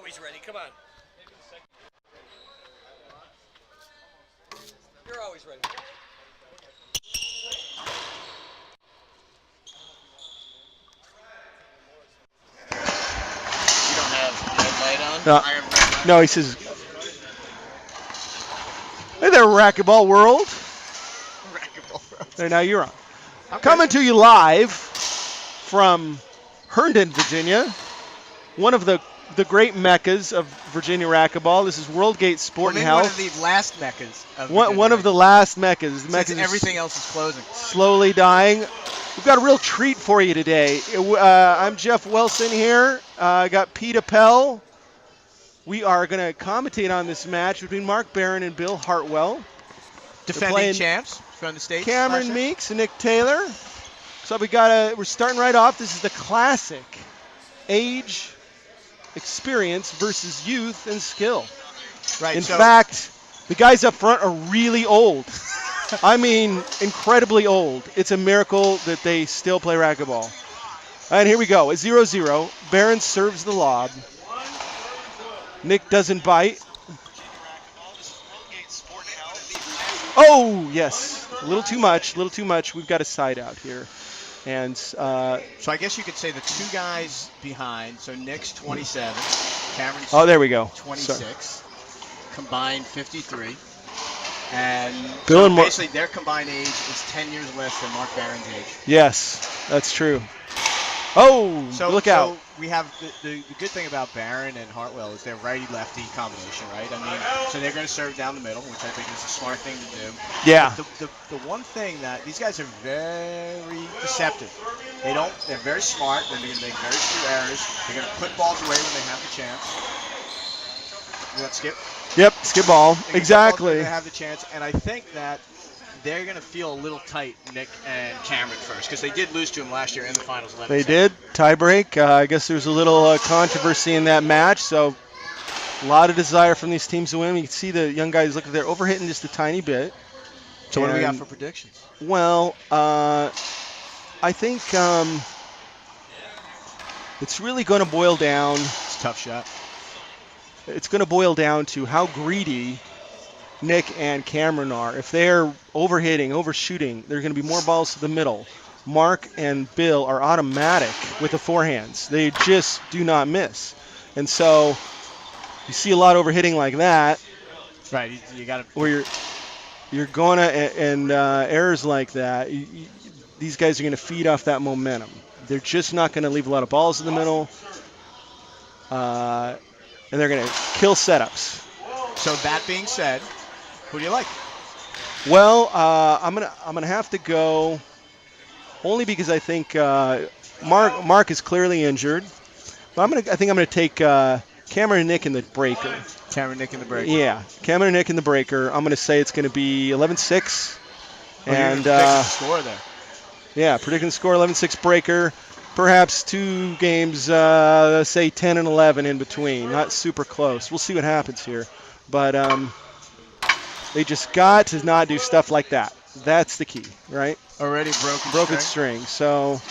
always ready. Come on. You're always ready. You don't have red light on? No, Iron red light? no, he says, hey there, Racquetball World. Racquetball world. There, now you're on. Okay. Coming to you live from Herndon, Virginia, one of the great meccas of Virginia racquetball. This is Worldgate Sport and Health. One of the last meccas. One of the last meccas. The Since meccas everything else is closing. slowly dying. We've got a real treat for you today. I'm Jeff Wilson here. I got Pete Appel. We are going to commentate on this match between Mark Barron and Bill Hartwell. Defending champs from the States. Kamyron Meeks and Nick Taylor. So we're starting right off. This is the classic age, experience versus youth and skill. Right. In fact, the guys up front are really old. I mean, incredibly old. It's a miracle that they still play racquetball. And here we go. It's 0-0. Barron serves the lob. Nick doesn't bite. Oh, yes. A little too much. We've got a side out here. And so I guess you could say the two guys behind. So Nick's 27. Cameron's there we go. 26. Sorry. Combined 53. And Bill and basically their combined age is 10 years less than Mark Barron's age. Yes, that's true. Oh, so, look out. So we have the good thing about Barron and Hartwell is their righty-lefty combination, right? I mean, so they're going to serve down the middle, which I think is a smart thing to do. Yeah. But the one thing that these guys are very deceptive. They're very smart. They're going to make very few errors. They're going to put balls away when they have the chance. You want to skip? Yep, skip ball. Exactly. They have the chance, and I think that they're going to feel a little tight, Nick and Kamyron first, because they did lose to him last year in the finals. They did. Tie break. I guess there was a little controversy in that match, so a lot of desire from these teams to win. You can see the young guys look like they're overhitting just a tiny bit. So what do we got for predictions? Well, I think it's really going to boil down. It's a tough shot. It's going to boil down to how greedy Nick and Kamyron are. If they're overhitting, overshooting, there are going to be more balls to the middle. Mark and Bill are automatic with the forehands. They just do not miss. And so you see a lot of overhitting like that. Right, you got to. Where you're going to, and errors like that, these guys are going to feed off that momentum. They're just not going to leave a lot of balls in the middle. And they're going to kill setups. So that being said, who do you like? Well, I'm gonna have to go only because I think Mark is clearly injured. But I think I'm gonna take Kamyron and Nick in the breaker. Kamyron, Nick in the breaker. Yeah, Kamyron and Nick in the breaker. I'm gonna say it's gonna be 11-6. And the score there. Yeah, predicting the score 11-6 breaker. Perhaps two games, say 10 and 11 in between. Not super close. We'll see what happens here. But they just got to not do stuff like that. That's the key, right? Already broken string. So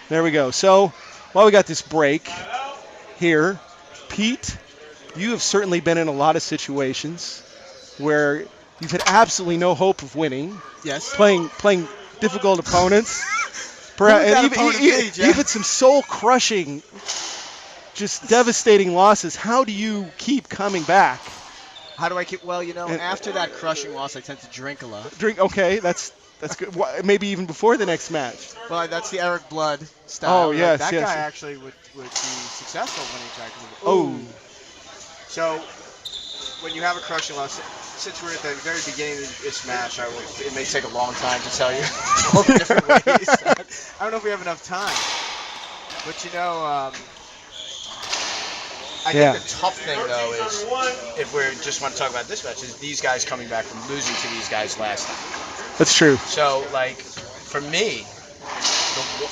there we go. So while we got this break here, Pete, you have certainly been in a lot of situations where you've had absolutely no hope of winning. Yes. Playing difficult opponents. Even some soul-crushing, just devastating losses. How do you keep coming back? How do I keep? Well, after that crushing loss, I tend to drink a lot. Okay, that's good. Maybe even before the next match. Well, that's the Eric Blood style. Oh, yes, that yes. guy actually would be successful when he tried to. Oh. So when you have a crushing loss, since we're at the very beginning of this match, it may take a long time to tell you all the different ways. I don't know if we have enough time. But I think the tough thing, though, is if we just want to talk about this match, is these guys coming back from losing to these guys last time. That's true. So, for me,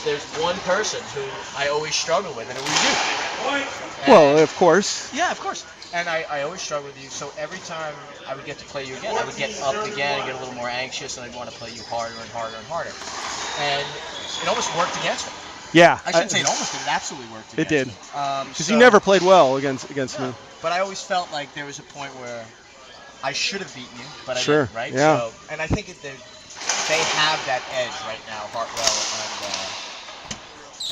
there's one person who I always struggle with, and it was you. Well, of course. Yeah, of course. And I always struggle with you, so every time I would get to play you again, I would get up again and get a little more anxious, and I'd want to play you harder and harder and harder. And it almost worked against me. Yeah. I shouldn't say it almost did. It absolutely worked. It did. Because Because you never played well against me. But I always felt like there was a point where I should have beaten you, but I Sure, didn't, right? yeah. So, and I think they have that edge right now, Hartwell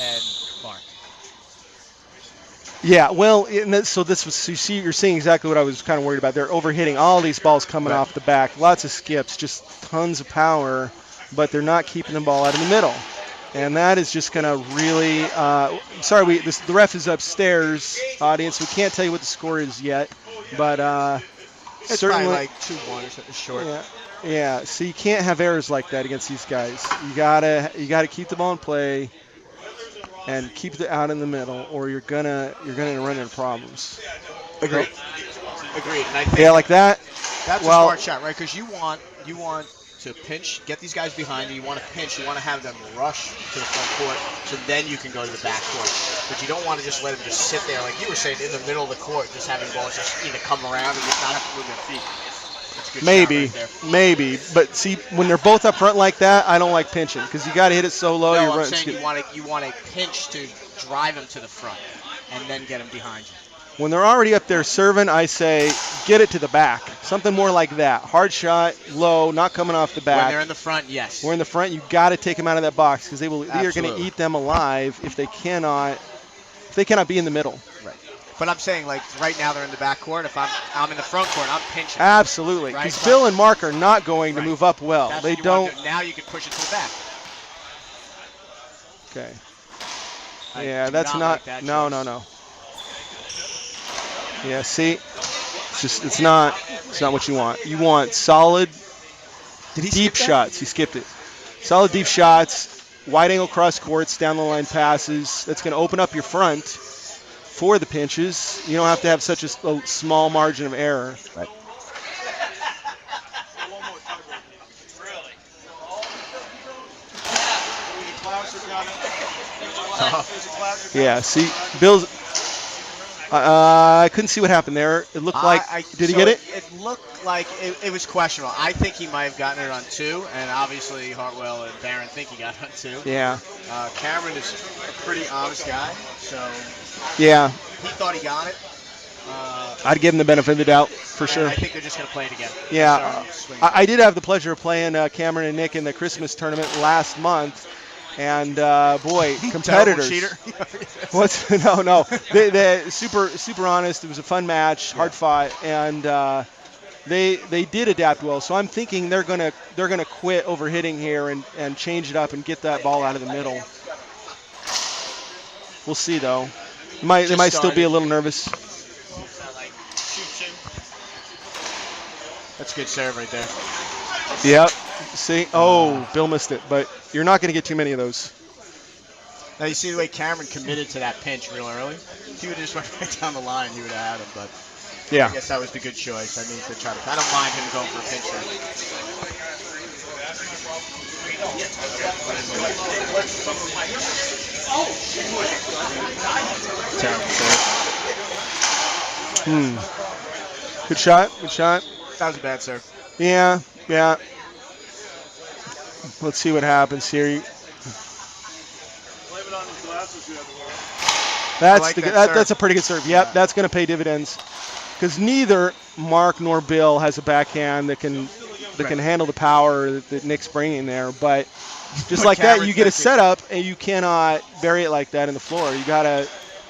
and Mark. Yeah, well, so this was you're seeing exactly what I was kind of worried about. They're overhitting all these balls coming off the back, lots of skips, just tons of power, but they're not keeping the ball out in the middle, and that is just going to really. The ref is upstairs, audience. We can't tell you what the score is yet, but It's certainly probably like 2-1 or something short. Yeah. So you can't have errors like that against these guys. You gotta keep the ball in play and keep it out in the middle, or you're gonna run into problems. Agreed. And I think like that. That's a smart shot, right? Because you want to pinch, get these guys behind you. You want to pinch. You want to have them rush to the front court, so then you can go to the back court. But you don't want to just let them just sit there, like you were saying, in the middle of the court, just having balls just either come around or just not have to move their feet. That's a good shot right there. Maybe. But see, when they're both up front like that, I don't like pinching because you got to hit it so low. No, I'm saying you want a pinch to drive them to the front and then get them behind you. When they're already up there serving, I say get it to the back. Something more like that. Hard shot, low, not coming off the back. When they're in the front, yes. We're in the front, you got to take them out of that box because they are going to eat them alive if they cannot be in the middle. Right. But I'm saying, like, right now they're in the back court. If I'm in the front court, I'm pinching. Absolutely. Because right? Bill and Mark are not going to move up well. That's They what you don't. want to do. Now you can push it to the back. Okay. I that's not. like that No. Yeah, see, it's not what you want. You want solid, deep shots. He skipped it. Solid deep shots, wide angle cross courts, down the line passes. That's going to open up your front for the pinches. You don't have to have such a small margin of error. Right. Yeah, see, Bill's. I couldn't see what happened there. It looked like. Did he get it? It looked like it was questionable. I think he might have gotten it on 2, and obviously Hartwell and Barron think he got it on 2. Yeah. Kamyron is a pretty honest guy, so. Yeah. He thought he got it. I'd give him the benefit of the doubt for sure. I think they're just going to play it again. Yeah. I did have the pleasure of playing Kamyron and Nick in the Christmas tournament last month. And boy, competitors. No. They super honest. It was a fun match, hard fought, and they did adapt well. So I'm thinking they're gonna quit overhitting here and change it up and get that ball out of the middle. We'll see though. They might still be a little nervous. That's a good serve right there. Yep. See? Oh, Bill missed it, but you're not going to get too many of those. Now you see the way Kamyron committed to that pinch real early. If he would have just went right down the line, he would have had him. But yeah, I guess that was the good choice. I mean, to try to. I don't mind him going for a pinch Terrible serve. serve. Good shot. That was a bad serve. Yeah. Let's see what happens here. That's a pretty good serve. Yep, that's going to pay dividends because neither Mark nor Bill has a backhand that can handle the power that Nick's bringing there. But just like that, you get a setup and you cannot bury it like that in the floor. You got to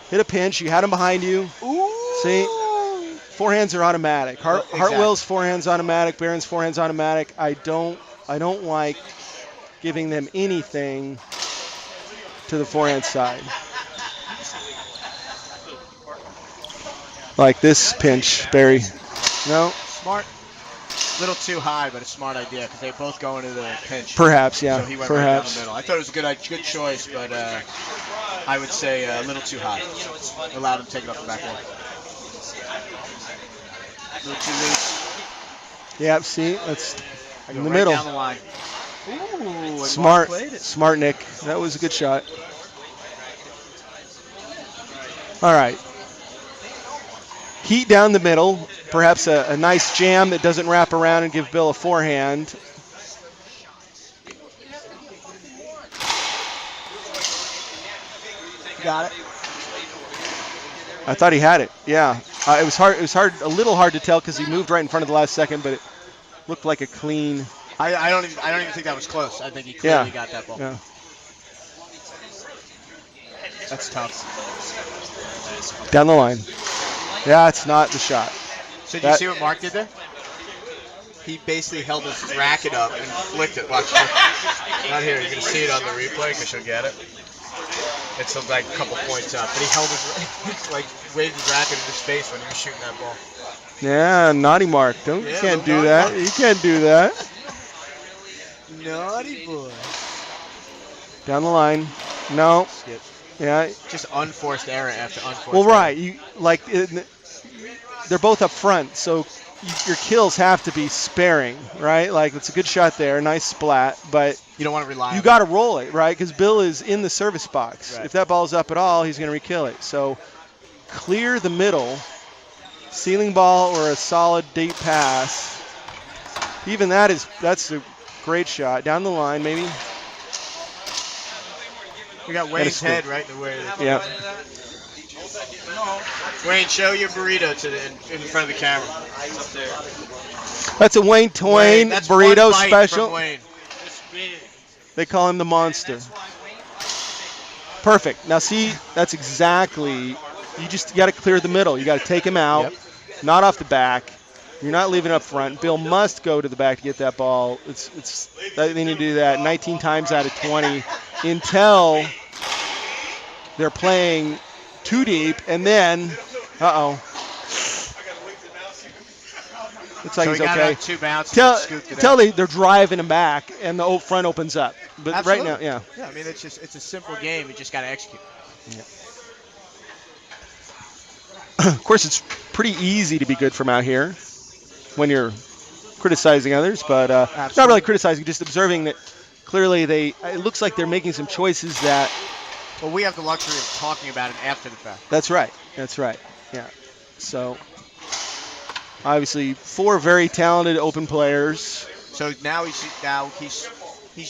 hit a pinch. You had him behind you. Ooh. See, forehands are automatic. Hartwell's forehands automatic. Barron's forehands automatic. I don't like giving them anything to the forehand side. Like this pinch, Barry. No? Smart. A little too high, but a smart idea because they both go into the pinch. Perhaps, yeah. So he went right down the middle. I thought it was a good choice, but I would say a little too high. Allowed him to take it off the back wall. A little too loose. Yeah, see? That's in the right middle. Down the line. Ooh, Smart, Nick. That was a good shot. All right. Heat down the middle. Perhaps a nice jam that doesn't wrap around and give Bill a forehand. got it. I thought he had it. Yeah. It was hard. It was hard. A little hard to tell because he moved right in front of the last second, but it looked like a clean. I don't even think that was close. I think he clearly got that ball. Yeah. That's tough. Down the line. Yeah, it's not the shot. So did you see what Mark did there? He basically held his racket up and flicked it. Watch. Not here. You're gonna see it on the replay because you'll get it. It's like a couple points up, But he held his like waved his racket in his face when he was shooting that ball. Yeah, naughty Mark. You can't do that. Mark. You can't do that. Naughty boy. Down the line. No. Skip. Yeah. Just unforced error after unforced Well, error. right. They're both up front, so your kills have to be sparing, right? Like, it's a good shot there, nice splat, but you don't want to rely on you got to roll it, right? Because Bill is in the service box. Right. If that ball's up at all, he's going to re-kill it. So clear the middle, ceiling ball or a solid deep pass. Even that's a great shot. Down the line, maybe. We got Wayne's head right in the way. Yeah. Wayne, show your burrito in front of the camera. That's a Wayne Twain that's burrito one bite special. from Wayne. They call him the monster. Perfect. Now see, that's exactly, you got to clear the middle. You got to take him out, not off the back. You're not leaving up front. Bill must go to the back to get that ball. They need to do that 19 times out of 20 until they're playing too deep, and then, looks like he's okay. Two bounces. Tell they're driving him back, and the front opens up. But Absolutely. Right now, yeah. Yeah, I mean, it's a simple game. You just got to execute. Yeah. Of course, it's pretty easy to be good from out here when you're criticizing others, but not really criticizing, just observing that clearly it looks like they're making some choices that. Well, we have the luxury of talking about it after the fact. That's right. Yeah. So, obviously, 4 very talented open players. So now he's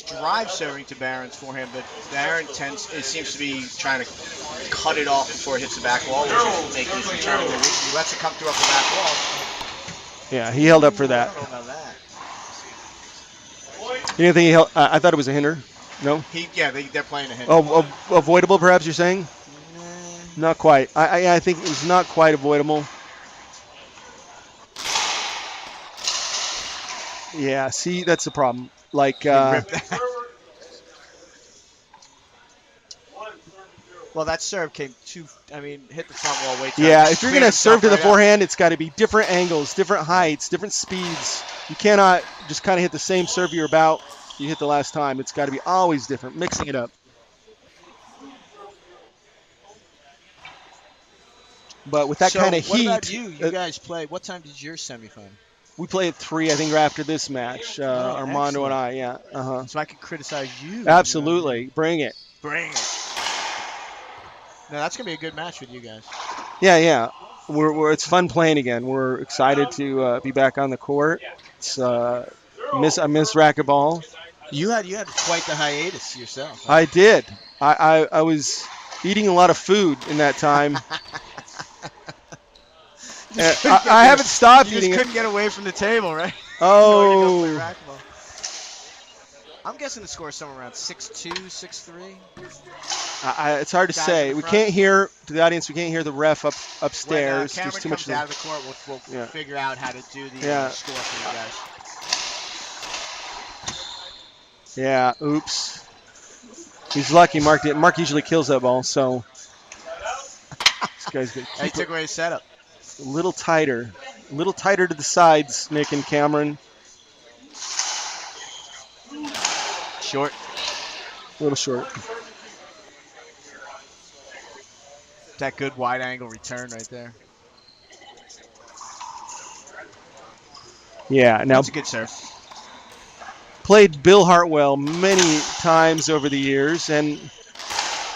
drive serving to Barron's forehand, but Barron seems to be trying to cut it off before it hits the back wall, which will make his return. He lets it come through up the back wall. Yeah, he held up for that. I don't know about that. You didn't think he held? I thought it was a hinder. No. They're playing a hinder. Oh, avoidable, perhaps you're saying? Not quite. I think it was not quite avoidable. Yeah. See, that's the problem. Like. Well, that serve came hit the front wall way too. Yeah, if you're going to serve to the forehand, it's got to be different angles, different heights, different speeds. You cannot just kind of hit the same serve you're about you hit the last time. It's got to be always different, mixing it up. But with that kind of heat. What about you? You guys play. What time did your semifinal? We play at 3, I think, after this match. Armando and I, yeah. Uh-huh. So I can criticize you. Absolutely. Bring it. Bring it. No, that's going to be a good match with you guys. Yeah. It's fun playing again. We're excited to be back on the court. I miss racquetball. You had quite the hiatus yourself. Huh? I did. I was eating a lot of food in that time. I haven't stopped eating it. You just couldn't get away from the table, right? Oh. In order to go play racquetball. I'm guessing the score is somewhere around 6-2, 6-3. It's hard to say. We can't hear, to the audience, we can't hear the ref upstairs. When There's too much. Kamyron comes out of the court, we'll figure out how to do the score for you guys. Yeah, oops. He's lucky Mark didn't. Mark usually kills that ball, so this guy's going to keep he took away his setup. A little tighter to the sides, Nick and Kamyron. Short. A little short. That good wide angle return right there. Yeah, now that's a good serve. Played Bill Hartwell many times over the years, and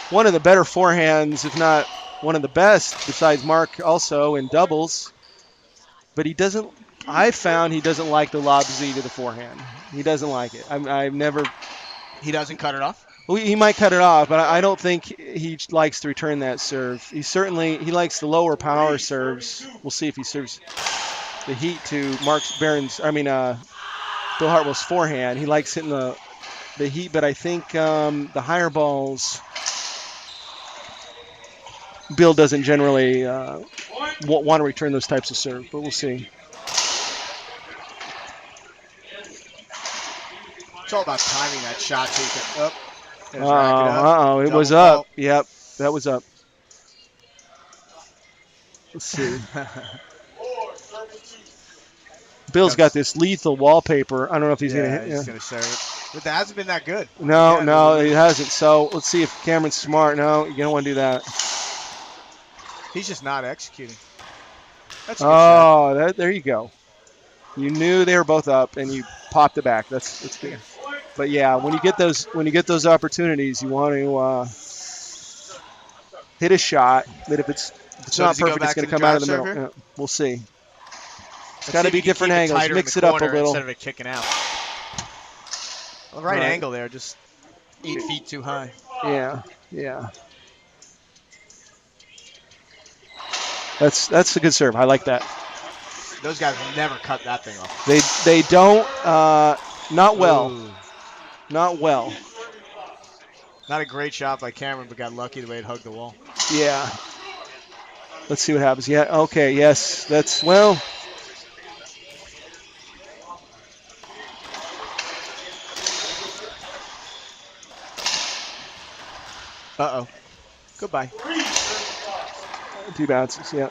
one of the better forehands, if not one of the best, besides Mark also in doubles. But I found he doesn't like the lob Z to the forehand. He doesn't like it. I've never. He doesn't cut it off? He might cut it off, but I don't think he likes to return that serve. He likes the lower power serves. We'll see if he serves the heat to Bill Hartwell's forehand. He likes hitting the heat, but I think the higher balls, Bill doesn't generally want to return those types of serve, but we'll see. It's all about timing that shot so you can rack it up. Uh-oh, it was Double up. Yep, that was up. Let's see. Bill's got this lethal wallpaper. I don't know if he's going to hit. He's going to serve it. But that hasn't been that good. No, he hasn't. So let's see if Cameron's smart. No, you don't want to do that. He's just not executing. That's a good shot. There you go. You knew they were both up, and you popped it back. That's good. But yeah, when you get those opportunities, you want to hit a shot that if it's not perfect, it's going to come out of the middle. Yeah, we'll see. It's got to be different angles. Mix it up a little. Instead of it kicking out. The right angle there, just 8 feet too high. Yeah. That's a good serve. I like that. Those guys never cut that thing off. They don't. Not well. Ooh. Not well. Not a great shot by Kamyron, but got lucky the way it hugged the wall. Yeah. Let's see what happens. Yeah. Okay. Yes. That's well. Uh-oh. Goodbye. 2 bounces, yeah.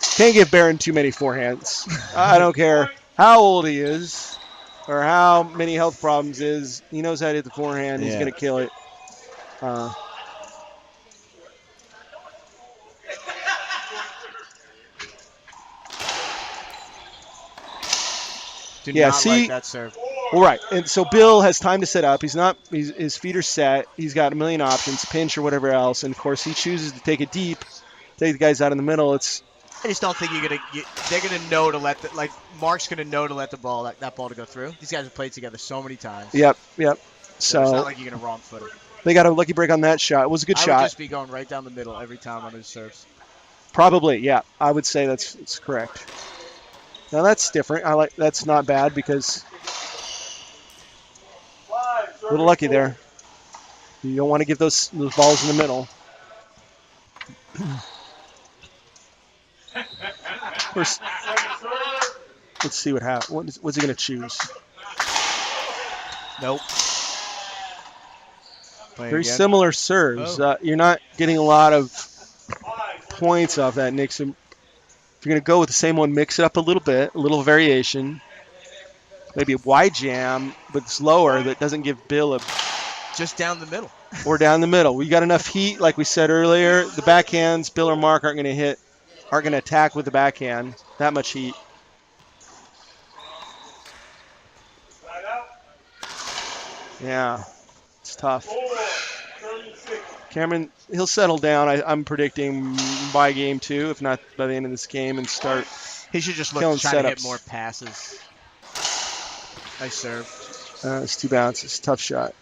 Can't give Barron too many forehands. I don't care how old he is or how many health problems is. He knows how to hit the forehand. He's going to kill it. Do not like that serve. Well, right. And so Bill has time to set up. His feet are set. He's got a million options, pinch or whatever else. And, of course, he chooses to take it deep, take the guys out in the middle. I just don't think they're going to know to Mark's going to know to let that ball to go through. These guys have played together so many times. Yep. So it's not like you're going to wrong foot him. They got a lucky break on that shot. It was a good shot. I would just be going right down the middle every time on his serves. Probably, yeah. I would say that's correct. Now that's different. That's not bad because a little lucky there. You don't want to give those balls in the middle. First, let's see what happens. What's he going to choose? Nope. Very similar serves. You're not getting a lot of points off that, Nick. So if you're going to go with the same one, mix it up a little bit, a little variation. Maybe a wide jam, but it's lower that doesn't give Bill just down the middle. Or down the middle. We got enough heat, like we said earlier. The backhands, Bill or Mark aren't going to attack with the backhand. That much heat. Yeah, it's tough. Kamyron, he'll settle down. I'm predicting by game 2, if not by the end of this game, and start. He should just look trying to hit more passes. Nice serve. It's 2 bounces. Tough shot.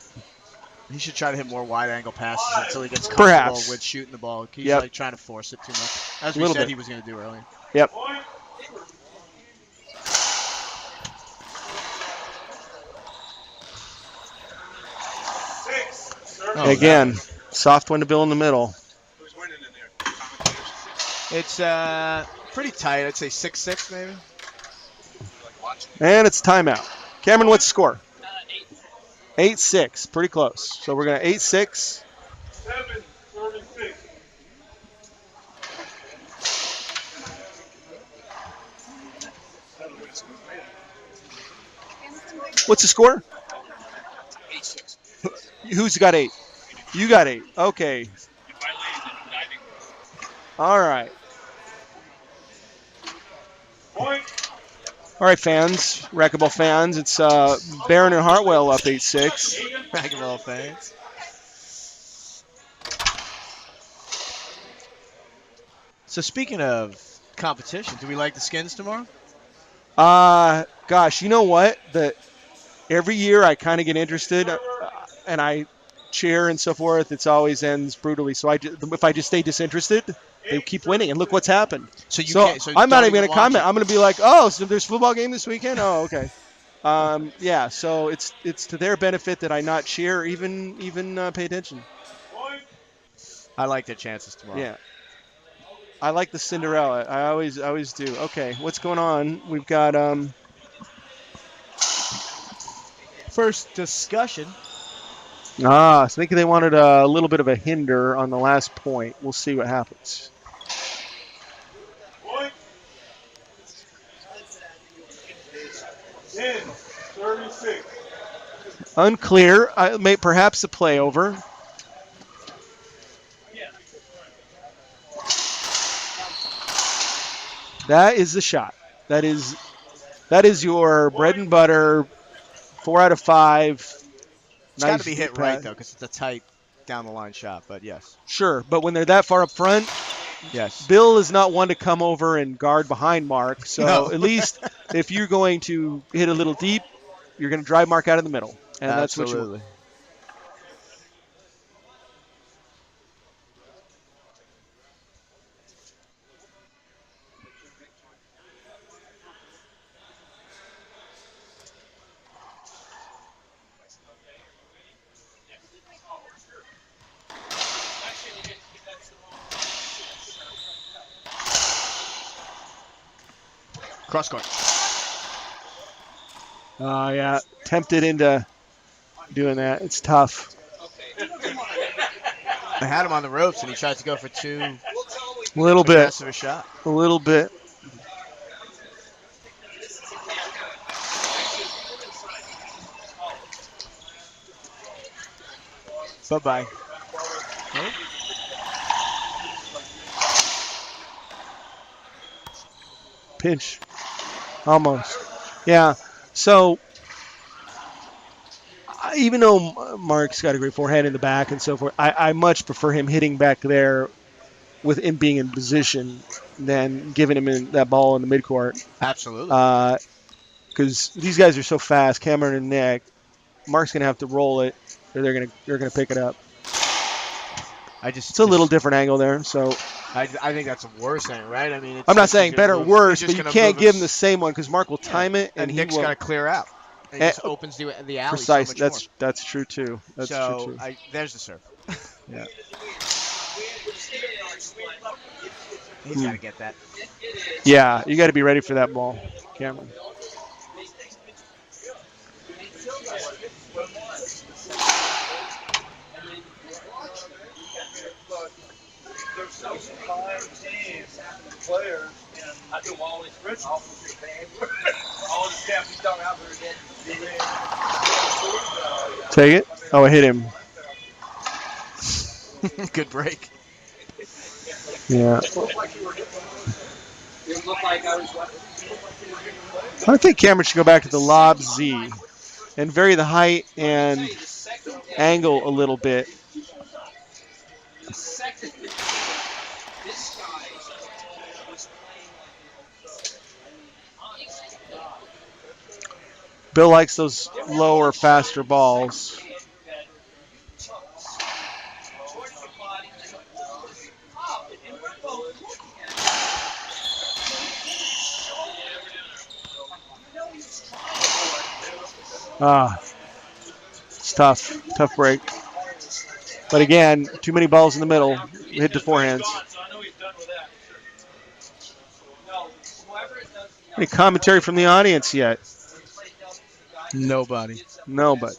He should try to hit more wide-angle passes until he gets comfortable with shooting the ball. He's trying to force it too much, as we said he was going to do earlier. Yep. Again, soft one to Bill in the middle. Who's winning in there? It's pretty tight. I'd say 6-6 maybe. And it's timeout. Kamyron, what's the score? 8-6. Pretty close. So we're going to 8-6. 7-6. What's the score? 8-6. Who's got 8? You got 8. Okay. All right. Point. All right, fans, racquetball fans. It's Barron and Hartwell up 8-6. Racquetball fans. So speaking of competition, do we like the skins tomorrow? Gosh, you know what? Every year I kind of get interested, and I cheer and so forth, it always ends brutally. So if I just stay disinterested, they keep winning. And look what's happened. So you So can't. So I'm not don't even going to watch comment. it. I'm going to be like, oh, so there's football game this weekend? Oh, okay. Yeah, so it's to their benefit that I not cheer, even pay attention. I like their chances tomorrow. Yeah. I like the Cinderella. I always do. Okay, what's going on? We've got First discussion. I think they wanted a little bit of a hinder on the last point. We'll see what happens. Point. 10-36. Unclear. Perhaps a play over. That is the shot. That is your bread and butter. 4 out of 5. It's got to be hit right though, because it's a tight down the line shot. But yes. Sure, but when they're that far up front, Yes. Bill is not one to come over and guard behind Mark. So No. at least if you're going to hit a little deep, you're going to drive Mark out of the middle, and that's what you want. Absolutely. Cross court. Yeah, tempted into doing that. It's tough. They had him on the ropes, and he tried to go for two. A little bit. Aggressive a shot. A little bit. Bye-bye. Pinch. Almost. Yeah. So even though Mark's got a great forehand in the back and so forth, I much prefer him hitting back there with him being in position than giving him that ball in the midcourt. Absolutely. Because these guys are so fast, Kamyron and Nick. Mark's gonna have to roll it, or they're gonna pick it up. It's a little different angle there. So I think that's a worse thing, right? I mean, I'm not saying better or worse, but you can't give him the same one because Mark will time it, and he Nick's will. got to clear out. And it just opens the alley Precise. so much more. That's true too. That's true too. There's the serve. Yeah. He's got to get that. Yeah, you got to be ready for that ball, Kamyron. Players, and I do all these rich officers, all the staff he's done out there. Take it. Oh, I hit him. Good break. Yeah. I think Kamyron should go back to the lob Z and vary the height and angle a little bit. Bill likes those lower, faster balls. It's tough. Tough break. But again, too many balls in the middle. Hit the forehands. Any commentary from the audience yet? Nobody. Nobody.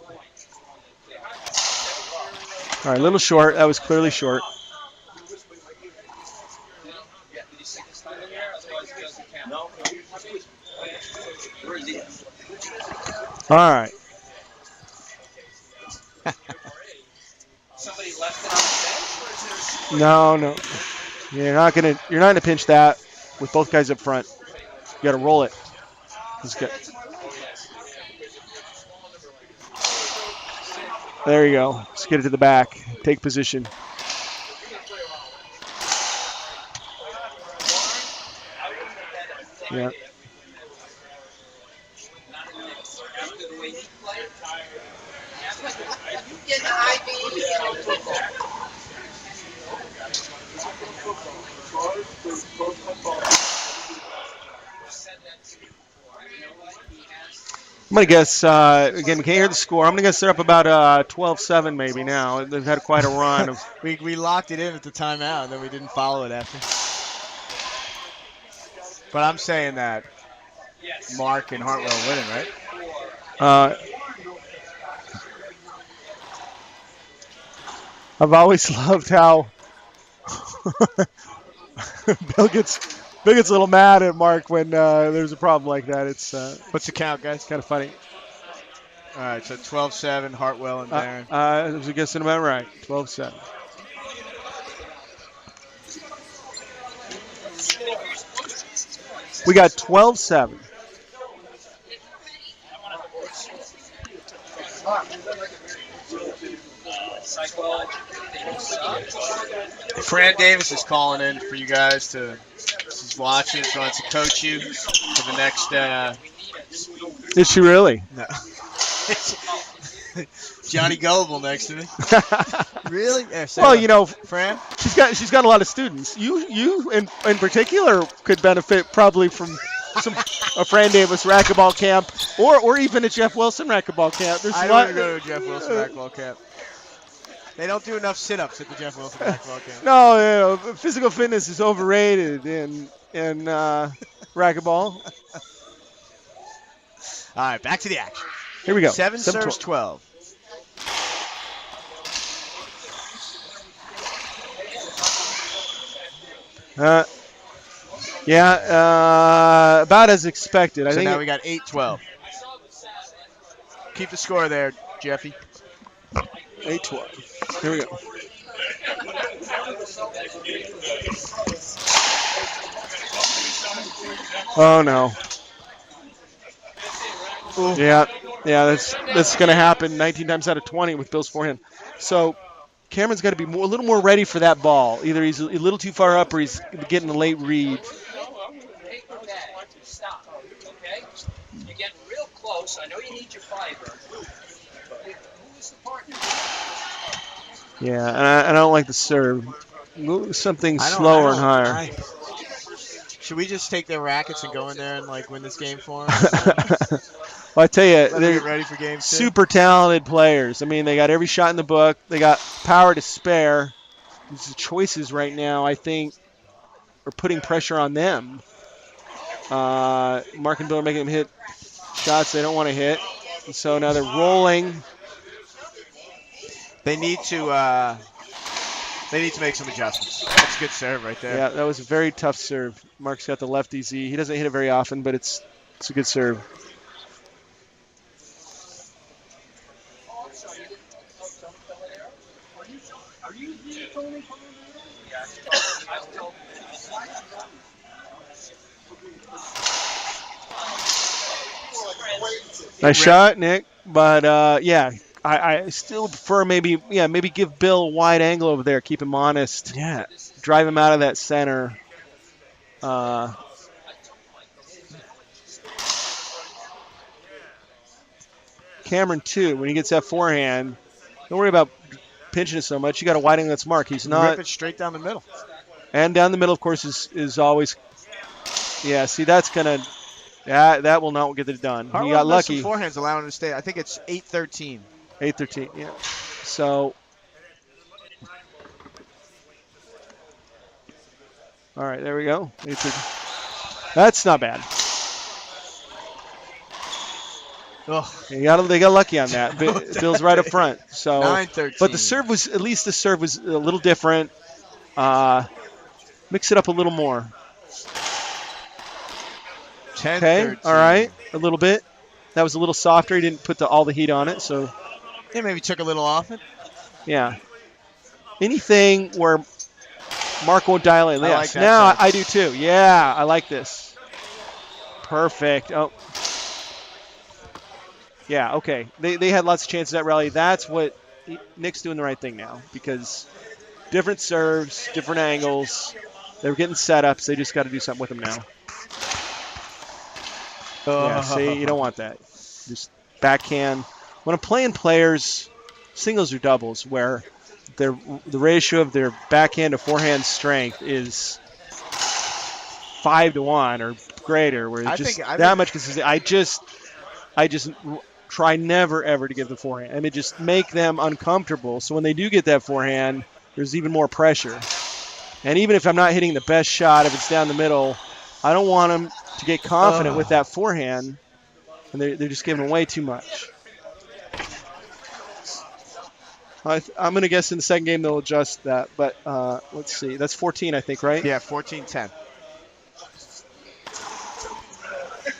All right, a little short. That was clearly short. All right. No. You're not gonna pinch that with both guys up front. You gotta roll it. Let's go. There you go. Let's get it to the back. Take position. Yeah. I'm going to guess, again, we can't hear the score. I'm going to guess they're up about 12-7 maybe now. They've had quite a run. we locked it in at the timeout, and then we didn't follow it after. But I'm saying that Mark and Hartwell are winning, right? I've always loved how Bill gets a little mad at Mark when there's a problem like that. It's What's the count, guys? kind of funny. All right, so 12-7, Hartwell and Darren. I was guessing about right. 12-7. We got 12-7. Fran Davis is calling in for you guys to she's watching, so wants to coach you for the next. Is she really? No. Johnny Gullible next to me. Really? Yeah, Well, you know, Fran. she's got a lot of students. You in particular could benefit probably from a Fran Davis racquetball camp, or even a Jeff Wilson racquetball camp. There's I a don't lot. want to go to a Jeff Wilson racquetball camp. They don't do enough sit-ups at the Jeff Wilson racquetball camp. No, you know, physical fitness is overrated in racquetball. All right, back to the action. Here we go. 7 serves 12. About as expected. I So think now we got 8-12. Keep the score there, Jeffy. 8-12. Here we go. Oh no. Ooh. Yeah, that's going to happen 19 times out of 20 with Bill's forehand. So Cameron's got to be a little more ready for that ball. Either he's a little too far up or he's getting a late read. Stop. Okay? You're getting real close. I know you need your fiber. Who is the partner? Yeah, and I don't like the serve. Something slower and higher. Should we just take their rackets and go in there and win this game for them? Well, I tell you, Let them they're get ready for game 2. super talented players. I mean, they got every shot in the book. They got power to spare. These choices right now, I think, are putting pressure on them. Mark and Bill are making them hit shots they don't want to hit. And so now they're rolling. They need to make some adjustments. That's a good serve right there. Yeah, that was a very tough serve. Mark's got the lefty Z. He doesn't hit it very often, but it's a good serve. Nice shot, Nick. But yeah, I still prefer maybe give Bill a wide angle over there. Keep him honest. Yeah. Drive him out of that center. Kamyron too. When he gets that forehand, don't worry about pinching it so much. You got a wide angle that's Mark. He's not. Rip it straight down the middle. And down the middle, of course, is always. Yeah. See, that's gonna. That will not get it done. He got lucky. Some forehands allowing him to stay. I think it's 8-13. 8-13. Yeah. So. All right, there we go. That's not bad. They got lucky on that. Bill's right up front. So, 9-13. but the serve was a little different. Mix it up a little more. 10-13. Okay, all right, a little bit. That was a little softer. He didn't put all the heat on it, so. Yeah, maybe took a little off it. Yeah. Anything where Mark won't dial in. I Yes. like that Now serve. I do too. Yeah, I like this. Perfect. Oh. Yeah, okay. They had lots of chances at rally. That's what Nick's doing the right thing now because different serves, different angles. They were getting setups. They just got to do something with them now. Yeah, see, you don't want that. Just backhand. When I'm playing players, singles or doubles, where the ratio of their backhand to forehand strength is 5-1 or greater, where it's just that much consistent. I just try never, ever to give the forehand. I mean, just make them uncomfortable. So when they do get that forehand, there's even more pressure. And even if I'm not hitting the best shot, if it's down the middle, I don't want them to get confident with that forehand, and they're just giving away too much. I'm going to guess in the second game they'll adjust that, but let's see. That's 14, I think, right? Yeah, 14-10.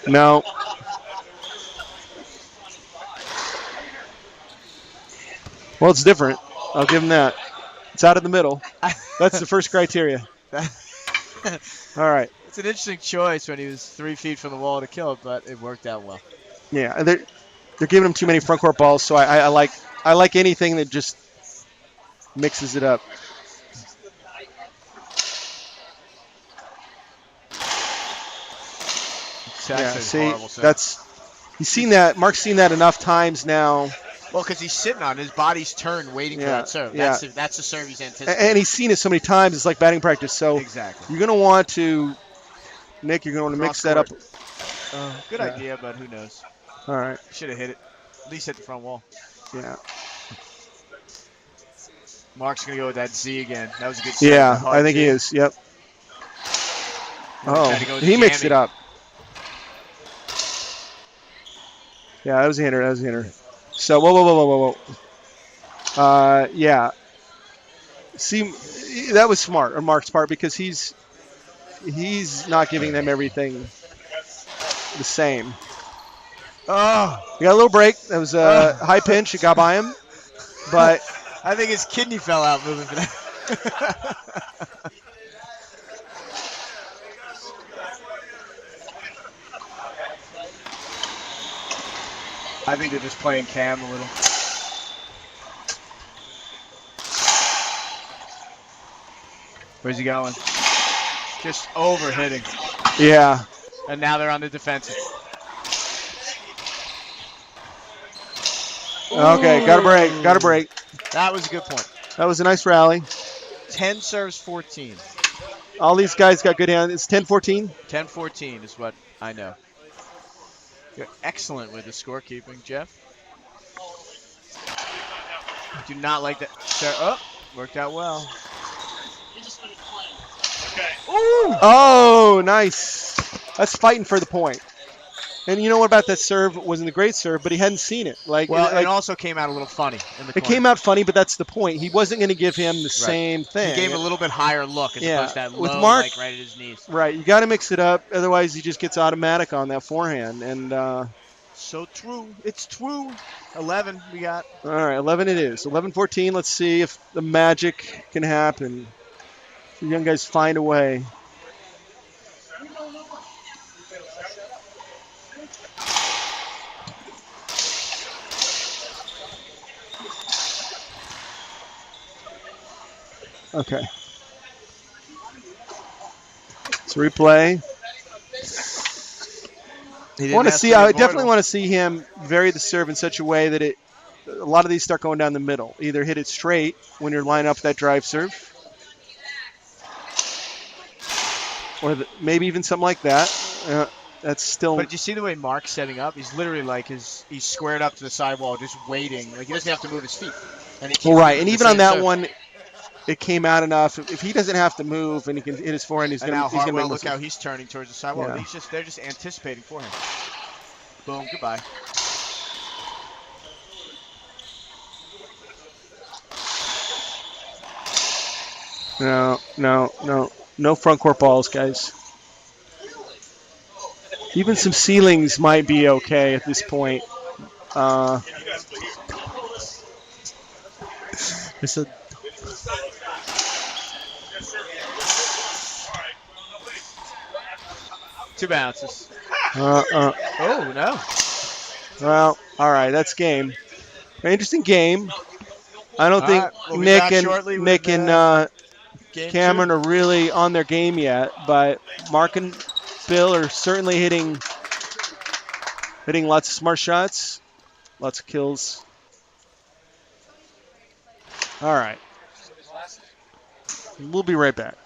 No. Well, it's different. I'll give them that. It's out of the middle. That's the first criteria. All right. It's an interesting choice when he was 3 feet from the wall to kill it, but it worked out well. Yeah, and they're giving him too many front court balls, so I like anything that just mixes it up. Yeah, see, he's seen that. Mark's seen that enough times now. Well, because he's sitting on it. His body's turned, waiting for that serve. Yeah. That's the serve he's anticipating. And he's seen it so many times. It's like batting practice. So exactly. You're going to want to, Nick. You're going to mix that up. Good idea, but who knows? All right. Should have hit it. At least hit the front wall. Yeah. Mark's going to go with that Z again. That was a good serve. Yeah, I think he is. Yep. Oh, he mixed it up. Yeah, that was a hitter. So, whoa. Yeah. See, that was smart on Mark's part because he's not giving them everything the same. Oh. He got a little break. That was a high pinch. It got by him. But I think his kidney fell out moving for that. I think they're just playing Cam a little. Where's he going? Just overhitting. Yeah. And now they're on the defensive. Okay, got a break. That was a good point. That was a nice rally. 10 serves, 14. All these guys got good hands. It's 10-14? 10-14 is what I know. You're excellent with the scorekeeping, Jeff. Do not like that. Oh, worked out well. Ooh. Oh, nice. That's fighting for the point. And you know what about that serve? It wasn't a great serve, but he hadn't seen it. It also came out a little funny in the corner. It came out funny, but that's the point. He wasn't going to give him the same thing. He gave a little bit higher look as opposed to that low, with Mark, right at his knees. Right, you got to mix it up. Otherwise, he just gets automatic on that forehand. And so true. It's true. 11 we got. All right, 11 it is. 11-14. Let's see if the magic can happen. The young guys find a way. Okay. Let's replay. I definitely want to see him vary the serve in such a way that a lot of these start going down the middle. Either hit it straight when you're lining up that drive serve, or maybe even something like that. That's still. But did you see the way Mark's setting up? He's literally like he's squared up to the sidewall, just waiting. Like he doesn't have to move his feet. And and even on that one, it came out enough. If he doesn't have to move and he can hit his forehand, he's going to Hartwell, look how he's turning towards the sidewall. Yeah. They're just anticipating for him. Boom, goodbye. No front court balls, guys. Even some ceilings might be okay at this point. It's a. Two bounces. Oh, no. Well, all right, that's game. Interesting game. I don't think Nick and Kamyron are really on their game yet, but Mark and Bill are certainly hitting lots of smart shots, lots of kills. All right. We'll be right back.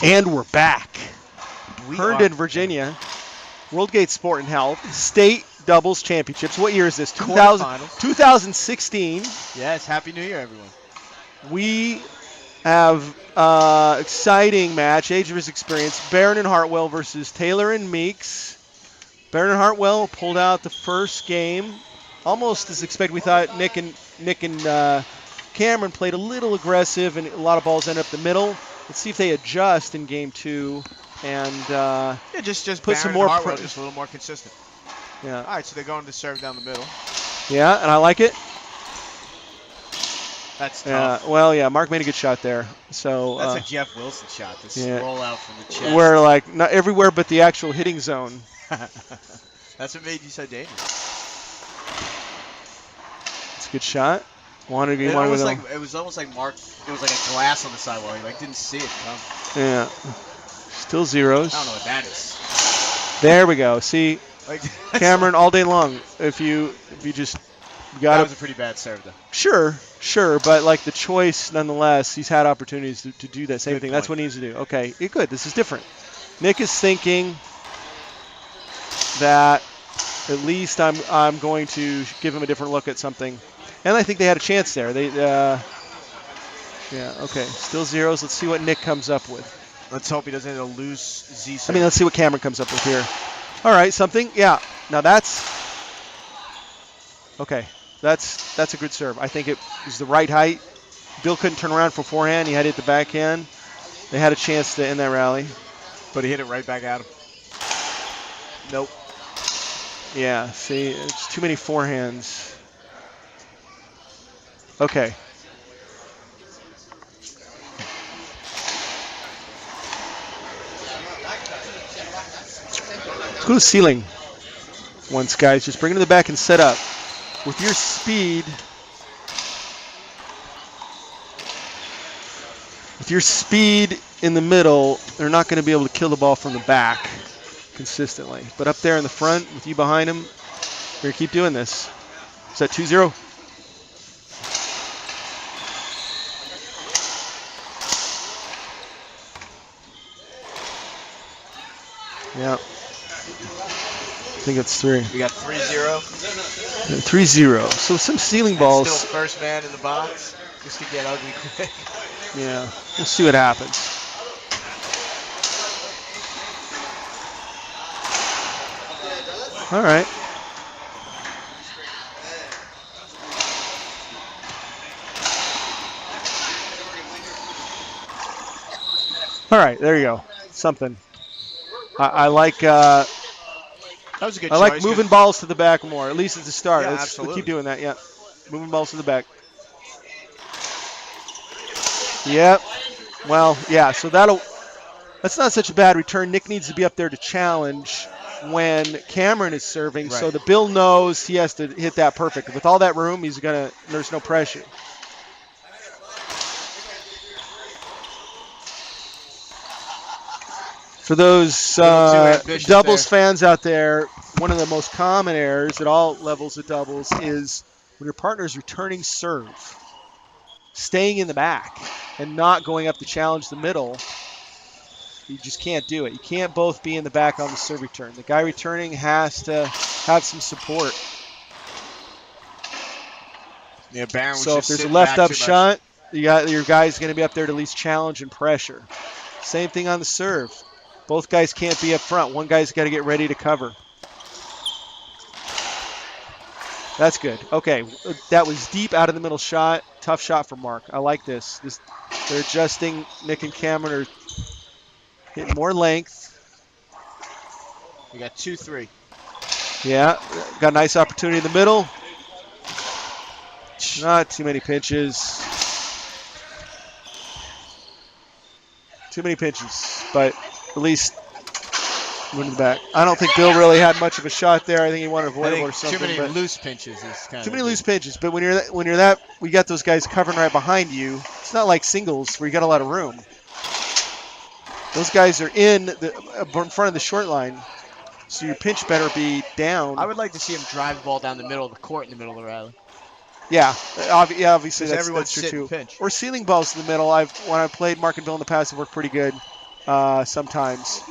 And we're back. We Herndon, are- Virginia. WorldGate Sport and Health State Doubles Championships. What year is this? 2000, Quarterfinals. 2016. Yes, Happy New Year, everyone. We have exciting match, age of his experience. Barron and Hartwell versus Taylor and Meeks. Barron and Hartwell pulled out the first game. Almost as expected. We thought Nick and Kamyron played a little aggressive and a lot of balls ended up the middle. Let's see if they adjust in game 2 and Yeah, just put Barron some and more Hartwell, pre- just a little more consistent. yeah. All right, so they're going to serve down the middle. Yeah, and I like it. That's Yeah, tough. well, yeah, Mark made a good shot there. So That's a Jeff Wilson shot. This yeah. roll out from the chest. we're like not everywhere but the actual hitting zone. That's what made you so dangerous. It's a good shot. It was almost like Mark. It was like a glass on the sidewall. He didn't see it come. Yeah. Still zeros. I don't know what that is. There we go. See, Like Kamyron all day long. If you just that got was it. a pretty bad serve, though. Sure, but like the choice nonetheless, he's had opportunities to do that same Good thing. That's point. what he needs to do. Okay, good. This is different. Nick is thinking that at least I'm going to give him a different look at something. And I think they had a chance there. Yeah, okay. Still zeros. Let's see what Nick comes up with. Let's hope he doesn't hit a loose Z serve. I mean, let's see what Kamyron comes up with here. All right, something. Yeah. Now that's okay. That's a good serve. I think it was the right height. Bill couldn't turn around for forehand. He had to hit the backhand. They had a chance to end that rally. But he hit it right back at him. Nope. Yeah. See, it's too many forehands. Okay. Let's go to ceiling once, guys. Just bring it to the back and set up. With your speed, in the middle, they're not going to be able to kill the ball from the back consistently. But up there in the front, with you behind them, we're going to keep doing this. Is that 2-0? Yeah. I think it's 3. We got 3-0. 3-0. So some ceiling balls. Still first man in the box. Just to get ugly quick. Yeah. We'll see what happens. All right. All right. There you go. Something. I like. That was a good I choice. like moving balls to the back more. At least at the start. Yeah, We'll absolutely. keep doing that. Yeah. Moving balls to the back. Yep. Well, yeah. So that's not such a bad return. Nick needs to be up there to challenge when Kamyron is serving, so Right. the Bill knows he has to hit that perfect. With all that room, there's no pressure. For those doubles fans out there, one of the most common errors at all levels of doubles is when your partner is returning serve, staying in the back and not going up to challenge the middle. You just can't do it. You can't both be in the back on the serve return. The guy returning has to have some support. Yeah, Barron was So if just there's a sitting left back up too much. shot, your guy's going to be up there to at least challenge and pressure. Same thing on the serve. Both guys can't be up front. One guy's got to get ready to cover. That's good. Okay, that was deep out of the middle shot. Tough shot for Mark. I like this. They're adjusting. Nick and Kamyron are hitting more length. We got 2-3. Yeah, got a nice opportunity in the middle. Not too many pinches. Too many pinches, but at least went to the back. I don't think Bill really had much of a shot there. I think he wanted to avoid it or something. Too many but loose pinches is kind too of many loose pinches. But when you're that, we got those guys covering right behind you. It's not like singles where you got a lot of room. Those guys are in front of the short line, so your pinch better be down. I would like to see him drive the ball down the middle of the court in the middle of the rally. Yeah, obviously Because that's true sit too. and pinch. Or ceiling balls in the middle. When I played Mark and Bill in the past, it worked pretty good. sometimes.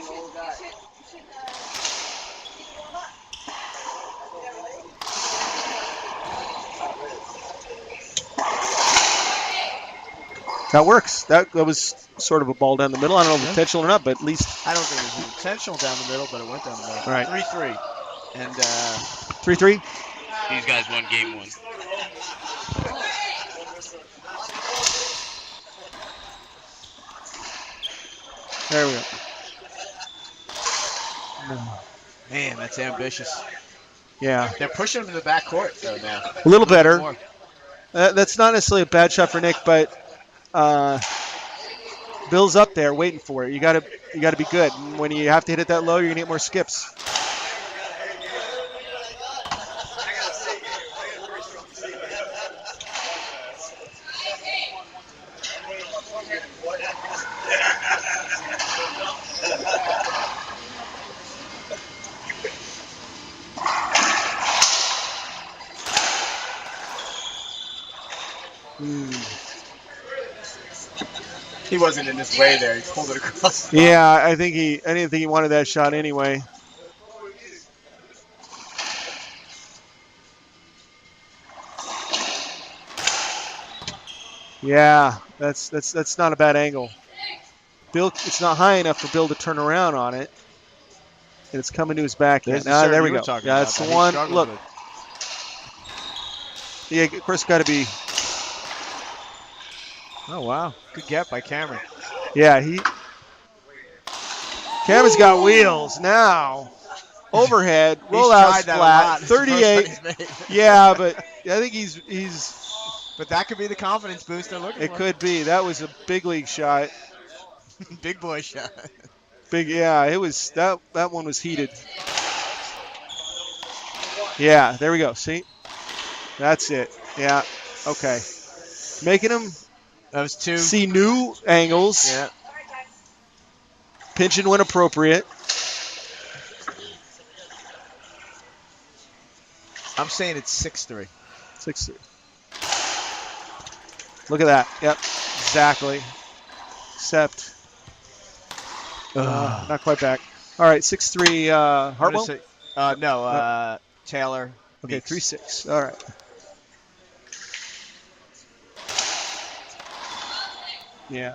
That works. That was sort of a ball down the middle. I don't know if it's intentional or not, but at least. I don't think it was intentional down the middle, but it went down the middle. All right. 3-3. And 3-3? These guys won game 1. There we go. man, that's ambitious. Yeah. They're pushing him to the back court though now. A little better. More. That's not necessarily a bad shot for Nick, but Bill's up there waiting for it. You gotta be good. And when you have to hit it that low, you're gonna get more skips. He wasn't in his way there. He pulled it across. Yeah, I didn't think he wanted that shot anyway. Yeah, that's not a bad angle. Bill, it's not high enough for Bill to turn around on it, and it's coming to his backhand. There we go. That's the one. Look. Yeah, of course, got to be. Oh wow, good get by Kamyron. Yeah, Kamyron's got wheels now. Overhead, rollout flat, 38. Yeah, but I think he's. But that could be the confidence boost they're looking for. It could be. That was a big league shot. Big boy shot. Big, yeah. It was that one was heated. Yeah, there we go. See, that's it. Yeah, okay. Making him. That was 2. See new angles. Yeah. Pinching when appropriate. I'm saying it's 6-3. 6-3. Look at that. Yep, exactly. Except, not quite back. All right, 6-3. Hartwell. No. Taylor. Okay, Meeks. 3-6. All right. Yeah.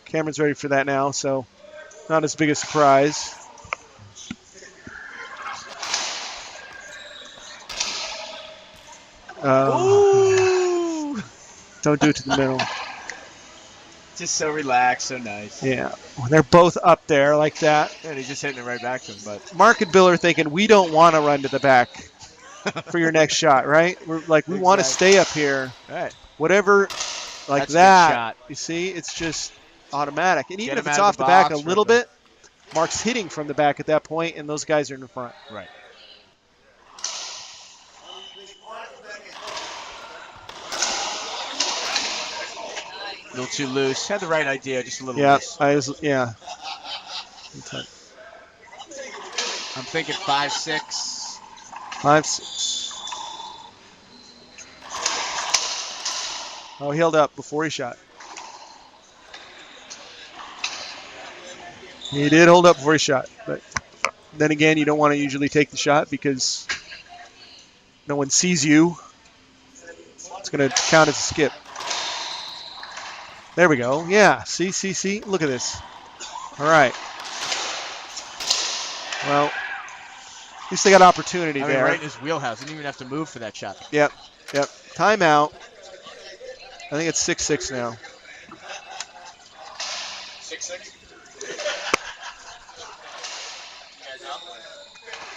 Cameron's ready for that now, so not as big a surprise. Ooh! Don't do it to the middle. Just so relaxed, so nice. Yeah. When they're both up there like that. And he's just hitting it right back to him. But Mark and Bill are thinking, we don't want to run to the back for your next shot, right? We're like, we want to stay up here. Right. Whatever, like That's a good that. shot. You see, it's just automatic. And even Get if him it's out of off the the back a box little for the- bit, Mark's hitting from the back at that point, and those guys are in the front. Right. A little too loose. Had the right idea, just a little loose. Yeah. I'm thinking 5-6. 5-6. Oh, he held up before he shot. He did hold up before he shot, but then again, you don't want to usually take the shot because no one sees you. It's going to count as a skip. There we go. Yeah. See. Look at this. All right. Well, at least they got opportunity there. Right in his wheelhouse. Didn't even have to move for that shot. Yep. Timeout. I think it's 6-6 now. 6-6.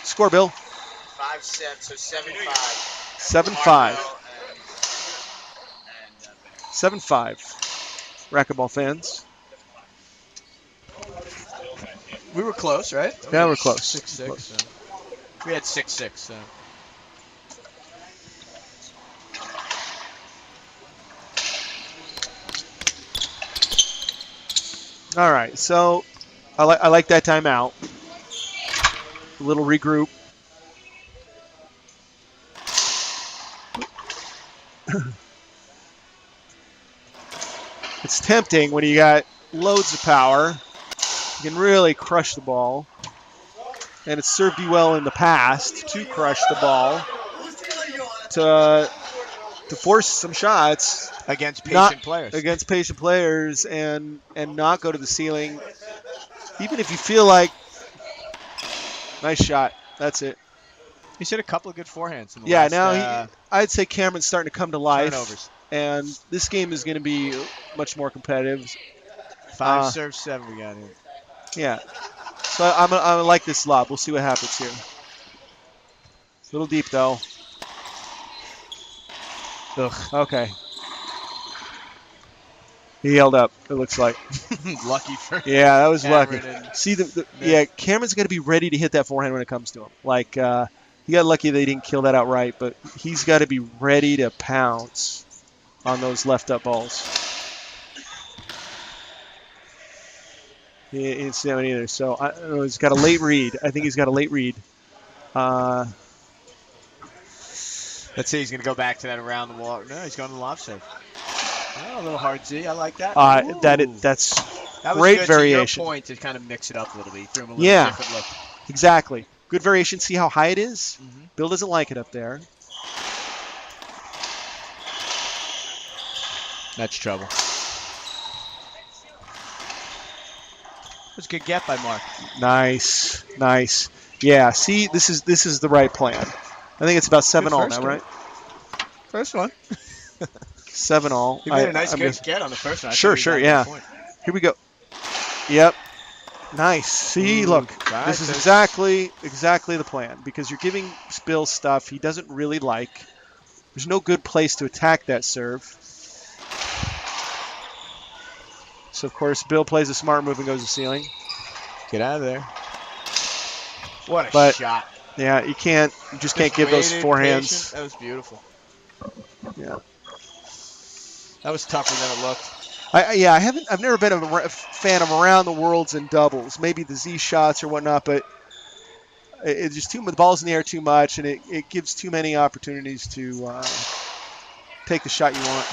Score, Bill. 5 sets, so 7-5. 7-5. 7-5. Racquetball fans. We were close, right? Yeah, we're close. 6-6. Close. So. We had 6-6. So. All right, so I like that timeout. A little regroup. It's tempting when you got loads of power. He can really crush the ball. And it's served you well in the past to crush the ball, to force some shots Against not patient players. against patient players and not go to the ceiling. Even if you feel like, nice shot. That's it. He's hit a couple of good forehands in the Yeah, last now I'd say Cameron's starting to come to life. turnovers. And this game is going to be much more competitive. 5 serve 7 we got here. Yeah. So I like this lob. We'll see what happens here. A little deep, though. Ugh. Okay. He held up, it looks like. Lucky for Yeah, that was Cameron lucky. and See, Nick. Cameron's going to be ready to hit that forehand when it comes to him. Like, he got lucky they didn't kill that outright, but he's got to be ready to pounce on those left-up balls. He didn't see that one either. So, I don't know, he's got a late read. I think he's got a late read. Let's see, he's going to go back to that around the wall. No, he's going to the lob serve. Oh, a little hard Z. I like that. That's That was great good variation. To your point to kind of mix it up a little bit. He threw him a little different look. Exactly. Good variation. See how high it is? Mm-hmm. Bill doesn't like it up there. That's trouble. That's a good get by Mark. Nice. Yeah, see, this is the right plan. I think it's about 7-all now, right? First one. 7-all. He made a nice good get on the first one. Sure, yeah. Here we go. Yep. Nice. See, look, this is exactly the plan because you're giving Bill stuff he doesn't really like. There's no good place to attack that serve. So, of course, Bill plays a smart move and goes to ceiling. Get out of there. What a shot. Yeah, you just can't give those forehands. Patient. That was beautiful. Yeah. That was tougher than it looked. I've never been a fan of around the worlds and doubles. Maybe the Z shots or whatnot, but it's just the ball's in the air too much, and it gives too many opportunities to take the shot you want.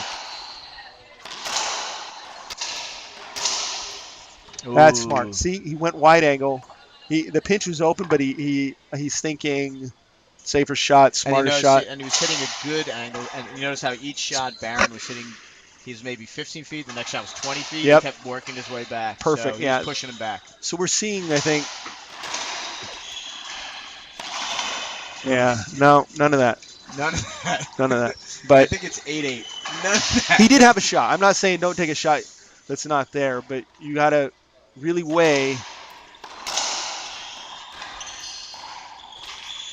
Ooh. That's smart. See, he went wide angle. The pinch was open, but he's thinking safer shot, smarter shot. And he was hitting a good angle. And you notice how each shot Barron was hitting, he was maybe 15 feet. The next shot was 20 feet. Yep. He kept working his way back. Perfect, So he was pushing him back. So we're seeing, I think. Yeah, no, none of that. None of that. None of that. But I think it's 8-8. None of that. he did have a shot. I'm not saying don't take a shot that's not there, but you got to really weigh.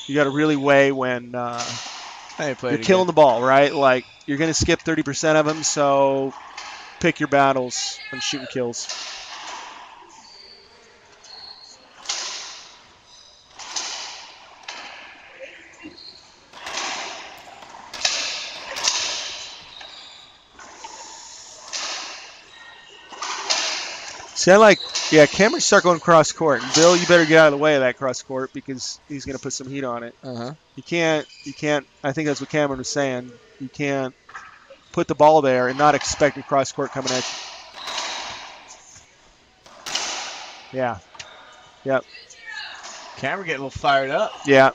You got to really weigh when you're killing the ball, right? Like, you're going to skip 30% of them, so pick your battles on shooting kills. See, Cameron start going cross court. And Bill, you better get out of the way of that cross court because he's going to put some heat on it. You can't, I think that's what Cameron was saying. You can't put the ball there and not expect a cross court coming at you. Yeah. Yep. Cameron getting a little fired up. Yeah.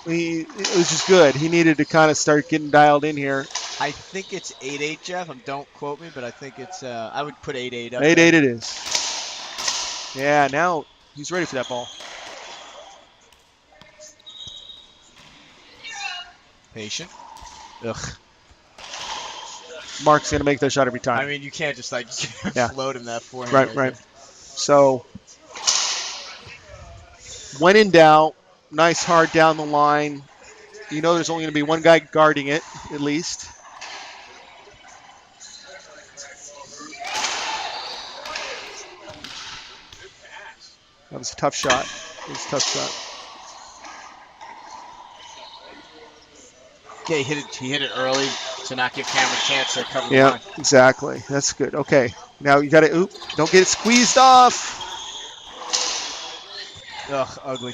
It was just good. He needed to kind of start getting dialed in here. I think it's 8-8, Jeff. Don't quote me, but I think it's. I would put 8-8 up. 8-8 it is. Yeah, now he's ready for that ball. Patient. Ugh. Mark's going to make that shot every time. I mean, you can't just float him that forehand. Right. So, when in doubt, nice hard down the line. You know there's only going to be one guy guarding it, at least. That was a tough shot. Yeah, he hit it early to not give Cameron a chance to cover the Yeah, line. exactly. That's good. Okay. Now you got to, don't get it squeezed off. Ugh, ugly.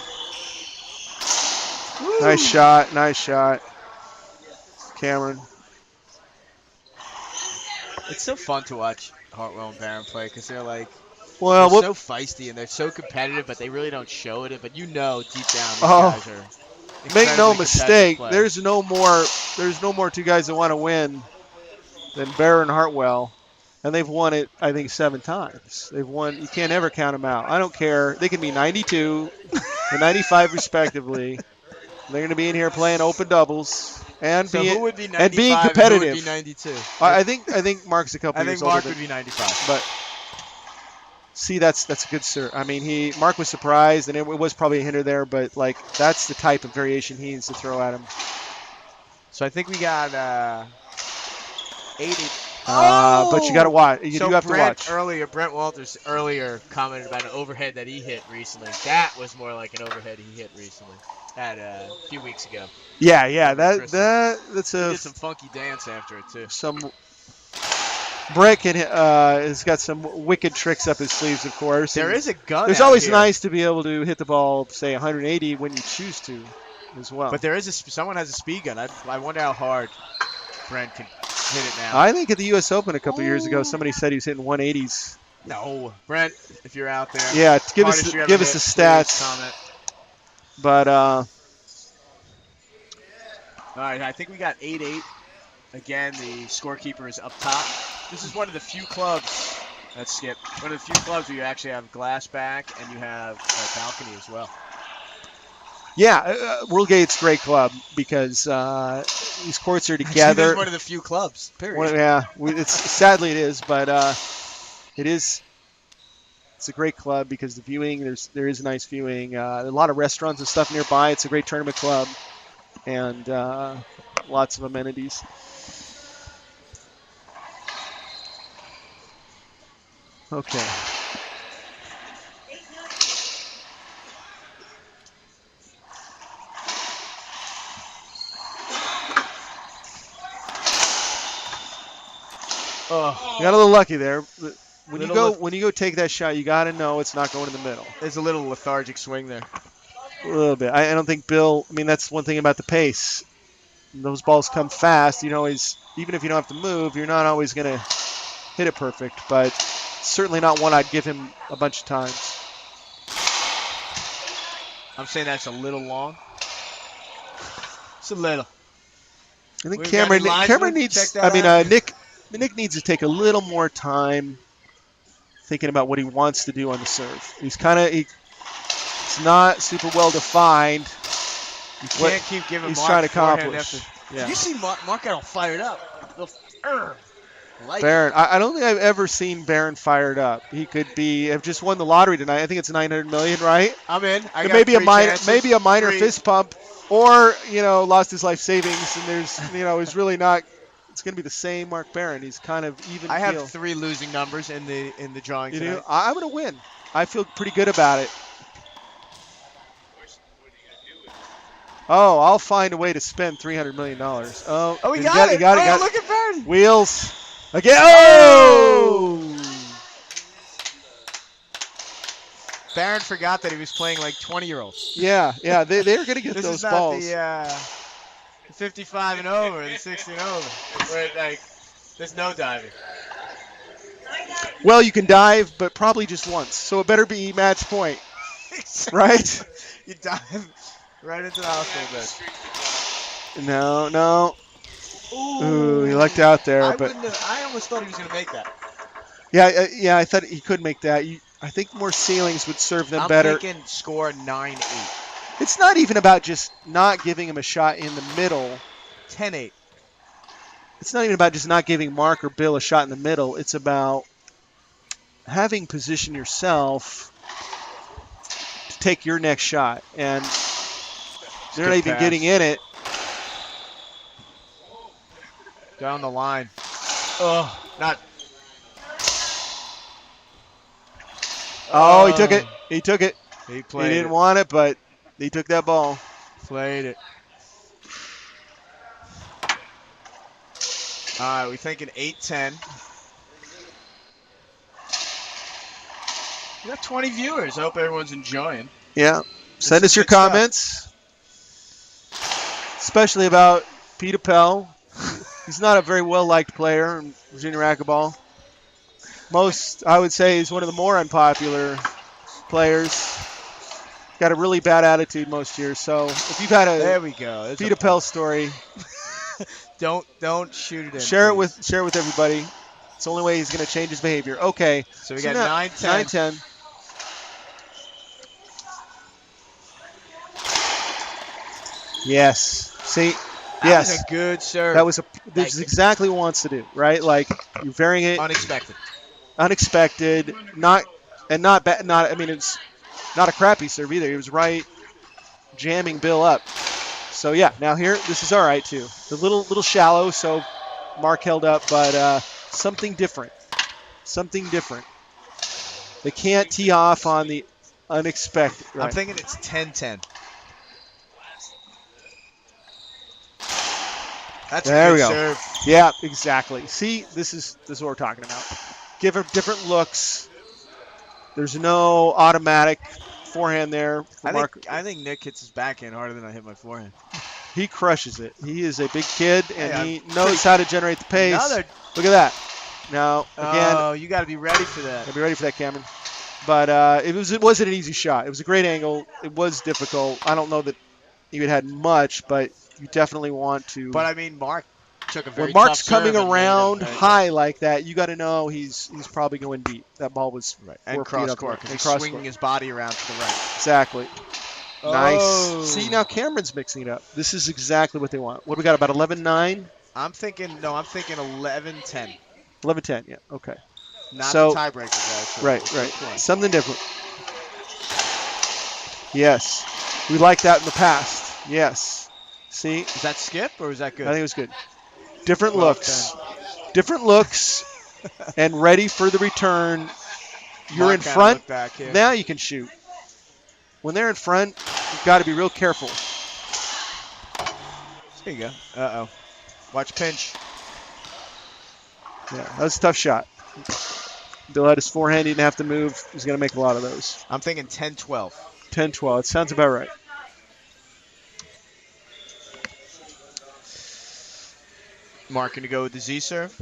Woo. Nice shot. Cameron. It's so fun to watch Hartwell and Barron play because they're like Well, they're so feisty and they're so competitive, but they really don't show it. But deep down, these guys are. make no incredibly competitive mistake. players. There's no more two guys that want to win than Barron and Hartwell, and they've won it I think 7 times. They've won. You can't ever count them out. I don't care. They can be 92 and 95 respectively. They're going to be in here playing open doubles and So who would be 95 and being and who competitive. would be 92? I think Mark's a couple I years think Mark older. would be 95. But see, that's a good sir. I mean, Mark was surprised, and it was probably a hinder there, but like that's the type of variation he needs to throw at him. So I think we got 80. But you got to watch. You so do have to watch. Brent Walters earlier commented about an overhead that he hit recently. That was more like an overhead he hit recently. A few weeks ago. Yeah. That's That's he a did some funky dance after it too. some. Brick has got some wicked tricks up his sleeves, of course. There is a gun. There's out always here. nice to be able to hit the ball, say 180 when you choose to, as well. But there is someone has a speed gun. I wonder how hard Brent can hit it now. I think at the U.S. Open a couple years ago, somebody said he was hitting 180s. No, Brent, if you're out there. Yeah, give us hardest you ever the hit, stats. please comment. But All right, I think we got 8-8. Again, the scorekeeper is up top. This is one of the few clubs, let's skip, one of the few clubs where you actually have glass back and you have a balcony as well. yeah, Worldgate's a great club because these courts are together. It's one of the few clubs, period. Sadly it is, but it's a great club because the viewing, there is nice viewing. A lot of restaurants and stuff nearby. It's a great tournament club, and lots of amenities. Okay. Oh, You got a little lucky there. When Little you go take that shot, you got to know it's not going in the middle. there's a little lethargic swing there. A little bit. I don't think Bill. I mean, that's one thing about the pace. Those balls come fast. You know, even if you don't have to move, you're not always going to hit it perfect. But certainly not one I'd give him a bunch of times. I'm saying that's a little long. It's a little. I think We've got any linesmen? Cameron needs. Check that out. Nick needs to take a little more time thinking about what he wants to do on the serve. He's it's not super well defined. You can't keep giving he's Mark trying to forehand accomplish. after- Yeah. You see Mark got all fired up. Like Barron, I don't think I've ever seen Barron fired up. He could have just won the lottery tonight. I think it's $900 million, right? I'm in. I It got may be three a minor Three. fist pump, or lost his life savings, and there's he's really not. It's going to be the same Mark Barron. He's kind of even. I keel. have 3 losing numbers in the drawing You tonight. do? I'm going to win. I feel pretty good about it. Oh, I'll find a way to spend $300 million. Oh, Oh, we you got it. got Look at Barron. Wheels. Again. Oh! Barron forgot that he was playing like 20-year-olds. Yeah. They're going to get This those is not balls. the 55 and over, the 60 and over. Where there's no diving. Well, you can dive, but probably just once. So it better be match point, right? You dive right into the hospital bed. No. Ooh, he lucked out there, I almost thought he was going to make that. Yeah. I thought he could make that. I think more ceilings would serve them better. I'm thinking score 9-8. It's not even about just not giving him a shot in the middle. 10-8. It's not even about just not giving Mark or Bill a shot in the middle. It's about having position yourself to take your next shot. And they're not even pass. getting in it. Down the line. Oh, not. Oh, he took it. He took it. He He played didn't it. want it, but he took that ball. Played it. All right, we're thinking 8-10. We got 20 viewers. I hope everyone's enjoying. Yeah. Send us your good stuff. comments, especially about Pete Appel. He's not a very well-liked player in Virginia racquetball. I would say, is one of the more unpopular players. Got a really bad attitude most years. So if you've had There a we go. There's Peter a- Pell story, Don't shoot it in. share it please. with everybody. It's the only way he's going to change his behavior. Okay. So we got now- 9-10. 9-10. Yes. See? That was Yes. a good serve. This is exactly what he wants to do, right? Like you're varying it, Unexpected. unexpected, not bad. I mean, it's not a crappy serve either. He was right, jamming Bill up. So yeah, now here this is all right too. The little shallow, so Mark held up, but something different. Something different. They can't tee off on the unexpected. Right. I'm thinking it's 10-10. That's There a we good go. serve. Yeah, exactly. See, this is what we're talking about. Give her different looks. There's no automatic forehand there for Mark. I think Nick hits his backhand harder than I hit my forehand. He crushes it. He is a big kid, and Hey, he knows how to generate the pace. Another. Look at that. Now, again, Oh, you got to be ready for that. I'll be ready for that, Cameron. But it wasn't an easy shot. It was a great angle. It was difficult. I don't know that you had much, but you definitely want to. But I mean, Mark took a very When Mark's tough serve coming and made him- around right. high like that, you got to know he's probably going deep. That ball was Right. 4 And feet cross up. court because And he's cross swinging court. his body around to the right. Exactly. Oh. Nice. See, now Cameron's mixing it up. This is exactly what they want. What do we got, about 11-9? I'm thinking 11-10. 11-10, yeah, okay. Not So- the tiebreaker, guys. So Right, good right. point. Something different. Yes. We liked that in the past. Yes. See, Is that skip or is that good? I think it was good. Different Well looks. Different looks and ready for the return. You're Mark in kinda front. looked back here. Now you can shoot. When they're in front, you've got to be real careful. There you go. Uh-oh. Watch pinch. Yeah, that was a tough shot. Bill had his forehand. He didn't have to move. He's going to make a lot of those. I'm thinking 10-12. 10-12. It sounds about right. Mark going to go with the Z serve.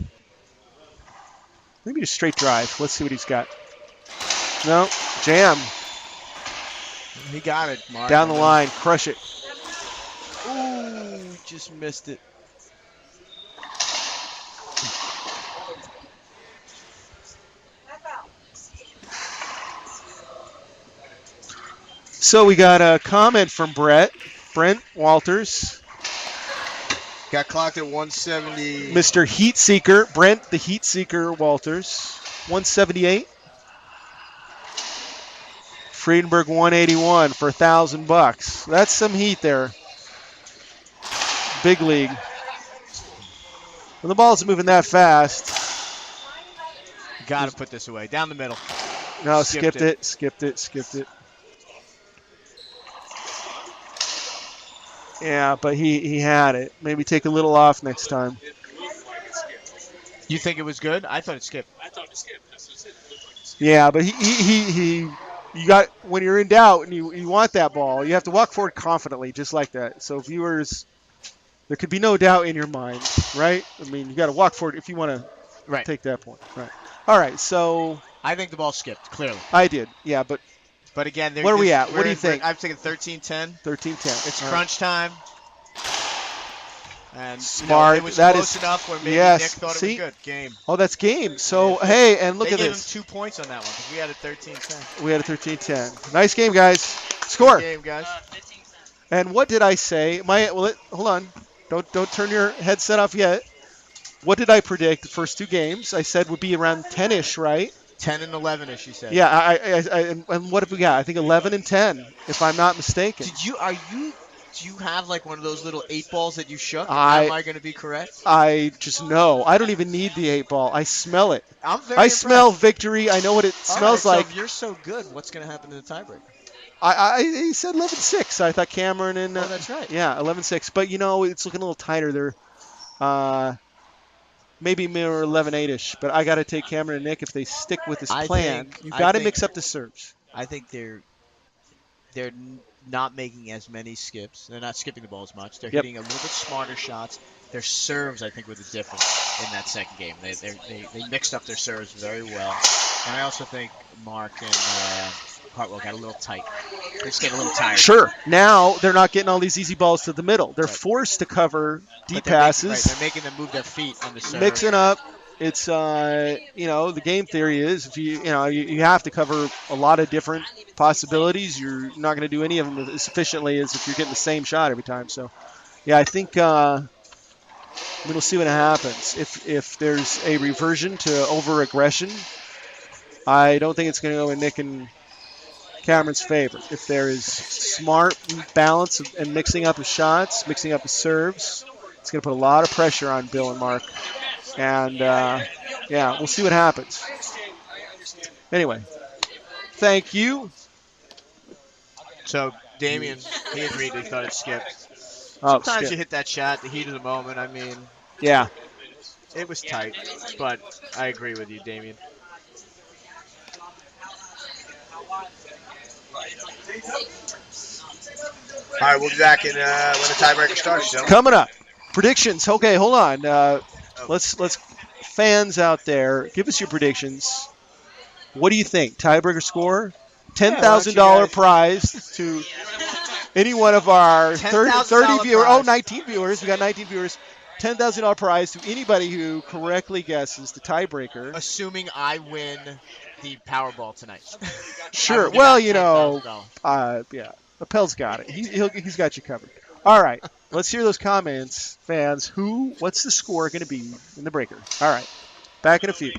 Maybe just straight drive. Let's see what he's got. No, jam. He got it, Mark. Down the line. Crush it. Ooh, just missed it. So we got a comment from Brent Walters. Got clocked at 170. Mr. Heat Seeker. Brent, the Heat Seeker Walters. 178. Friedenberg 181 for $1,000. That's some heat there. Big league. When the ball's moving that fast. Got to put this away. Down the middle. No, Skipped skipped it. Yeah, but he had it. Maybe take a little off next time. You think it was good? I thought it skipped. I thought it skipped. That's what it looked like it skipped. Yeah, but you got, when you're in doubt and you want that ball, you have to walk forward confidently, just like that. So viewers, there could be no doubt in your mind, right? I mean, you got to walk forward if you want to take that point, right? All right, so I think the ball skipped, clearly. I did, yeah, but again, what are we at? What do you think? I'm thinking 13-10. 13-10. It's All crunch time. And Smart. it was That close is- enough where maybe yes. Nick thought See? it was good. Game. Oh, that's game. So, Yeah. hey, and look They at gave this. him 2 points on that one because we had a 13-10. We had a 13-10. Nice game, guys. Score. Game, guys. 15 cents. And what did I say? Hold on. Don't turn your headset off yet. What did I predict the first two games? I said would be around 10-ish, right? 10 and 11-ish, you said. Yeah. And what have we got? I think 11 and 10, if I'm not mistaken. Do you have like one of those little 8 balls that you shook? Am I going to be correct? I just know. I don't even need the 8 ball. I smell it. I'm very I impressed. smell victory. I know what it All smells right, like. So if you're so good, what's going to happen in the tiebreaker? He said 11-6. I thought Kamyron and Oh, that's right. yeah, 11-6. But it's looking a little tighter there. Maybe more 11-8ish. But I got to take Kamyron and Nick if they stick with this plan. You got to mix up the serves. I think they're not making as many skips. They're not skipping the ball as much. They're Yep. hitting a little bit smarter shots. their serves, I think, were the difference in that second game. They mixed up their serves very well. And I also think Mark and Hartwell got a little tight. They just get a little tired. Sure. Now they're not getting all these easy balls to the middle. They're forced to cover deep passes. They're making them move their feet on the serve. Mixing up. It's the game theory is if you have to cover a lot of different possibilities. You're not going to do any of them as efficiently as if you're getting the same shot every time. So, yeah, I think we'll see what happens. If there's a reversion to over-aggression, I don't think it's going to go in Nick and Cameron's favor. If there is smart balance and mixing up of shots, mixing up of serves, it's going to put a lot of pressure on Bill and Mark. And, we'll see what happens. Anyway, thank you. So, Damien, he agreed. He thought it skipped. Oh, Sometimes you hit that shot, the heat of the moment. I mean, yeah. It was tight, but I agree with you, Damien. All right, we'll be back in when the tiebreaker starts. So. Coming up, predictions. Okay, hold on. Let's fans out there, give us your predictions. What do you think? Tiebreaker score? $10,000 prize to any one of our 30 viewers. Oh, 19 viewers. We got 19 viewers. $10,000 prize to anybody who correctly guesses the tiebreaker. Assuming I win the Powerball tonight. Sure. Well, Appel's got it. He's got you covered. All right. Let's hear those comments, fans. What's the score going to be in the breaker? All right. Back in a few.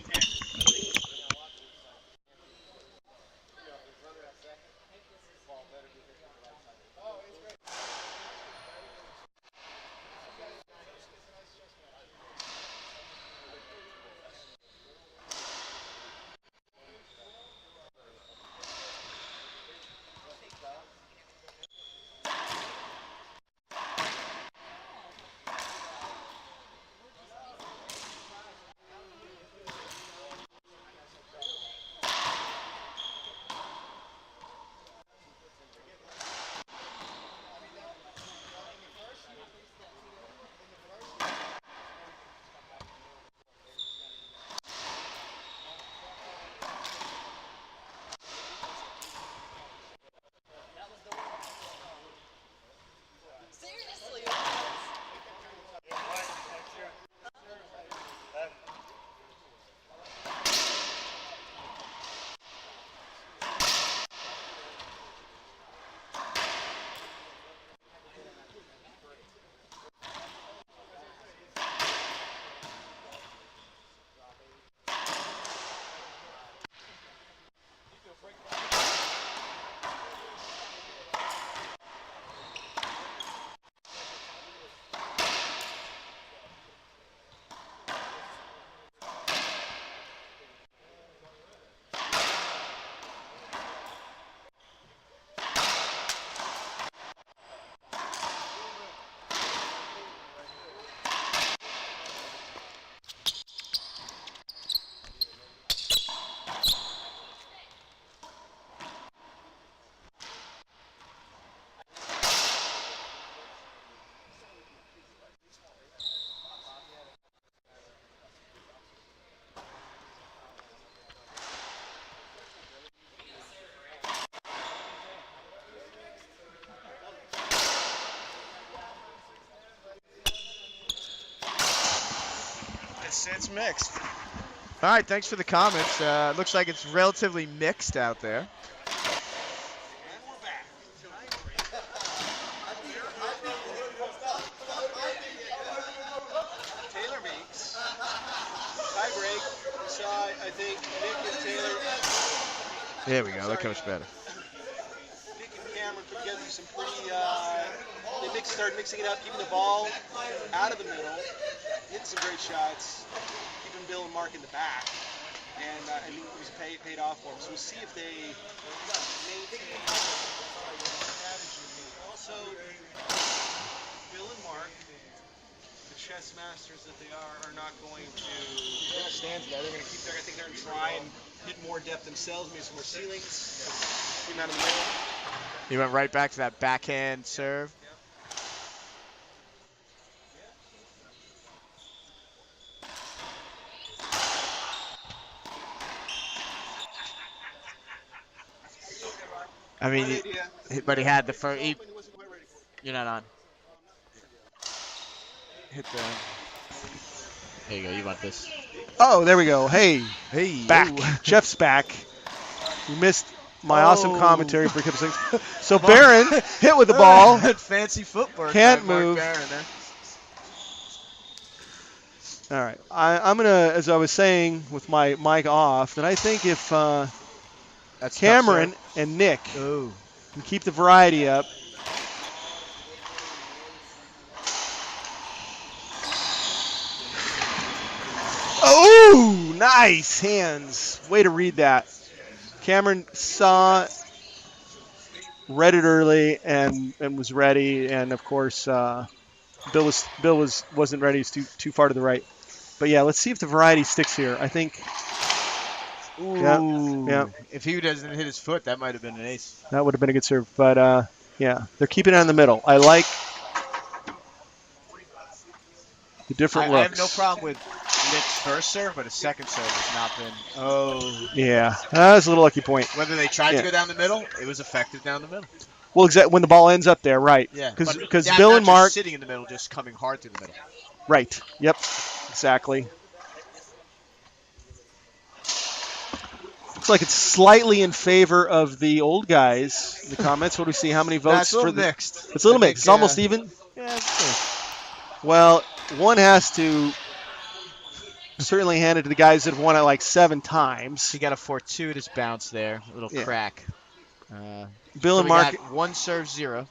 It's mixed. All right, thanks for the comments. Looks like it's relatively mixed out there. Taylor Meeks. Tie break. So I think Nick and Taylor. There we go. That comes better. Nick and Cameron put together some pretty. They started mixing it up, keeping the ball out of the middle, hitting some great shots, keeping Bill and Mark in the back, and I think it was paid off for them. So we'll see if they maintain the strategy. Also, Bill and Mark, the chess masters that they are not going to stand for that. They're going to keep there. I think they're going to try and hit more depth themselves, maybe some more ceilings, keep them out of the middle. He went right back to that backhand serve. I mean, but he had the first. You're not on. Hit the. There you go. You want this? Oh, there we go. Hey, Hey, back. oh. Jeff's back. You missed my awesome commentary for a couple seconds. So Mark. Barron hit with the ball. Fancy footwork. Can't by Mark move. Barron there. All right. I'm going to, as I was saying with my mic off, that I think if That's Kamyron and Nick Oh. can keep the variety up. Oh, nice hands. Way to read that. Kamyron saw, read it early, and was ready. And of course, Bill wasn't ready. He's too far to the right. But yeah, let's see if the variety sticks here. I think. Ooh. Yeah. If he doesn't hit his foot, that might have been an ace. That would have been a good serve. But yeah, they're keeping it in the middle. I like the different looks. I have no problem with Nick's first serve, but his second serve has not been. Oh. Yeah, that's a little lucky point. Whether they tried to go down the middle, it was effective down the middle. Well, exactly when the ball ends up there, right? Yeah. Because Not Bill and just Mark. sitting in the middle, just coming hard through the middle. Right. Yep. Exactly. Looks like it's slightly in favor of the old guys. In the comments, what do we see? How many votes That's a little for the? mixed. It's a little I mixed. It's think, almost even. Yeah, it's Well, one has to certainly hand it to the guys that have won it like 7 times. He got a fortuitous bounce there, a little crack. Bill so and Mark, got 1 serve 0.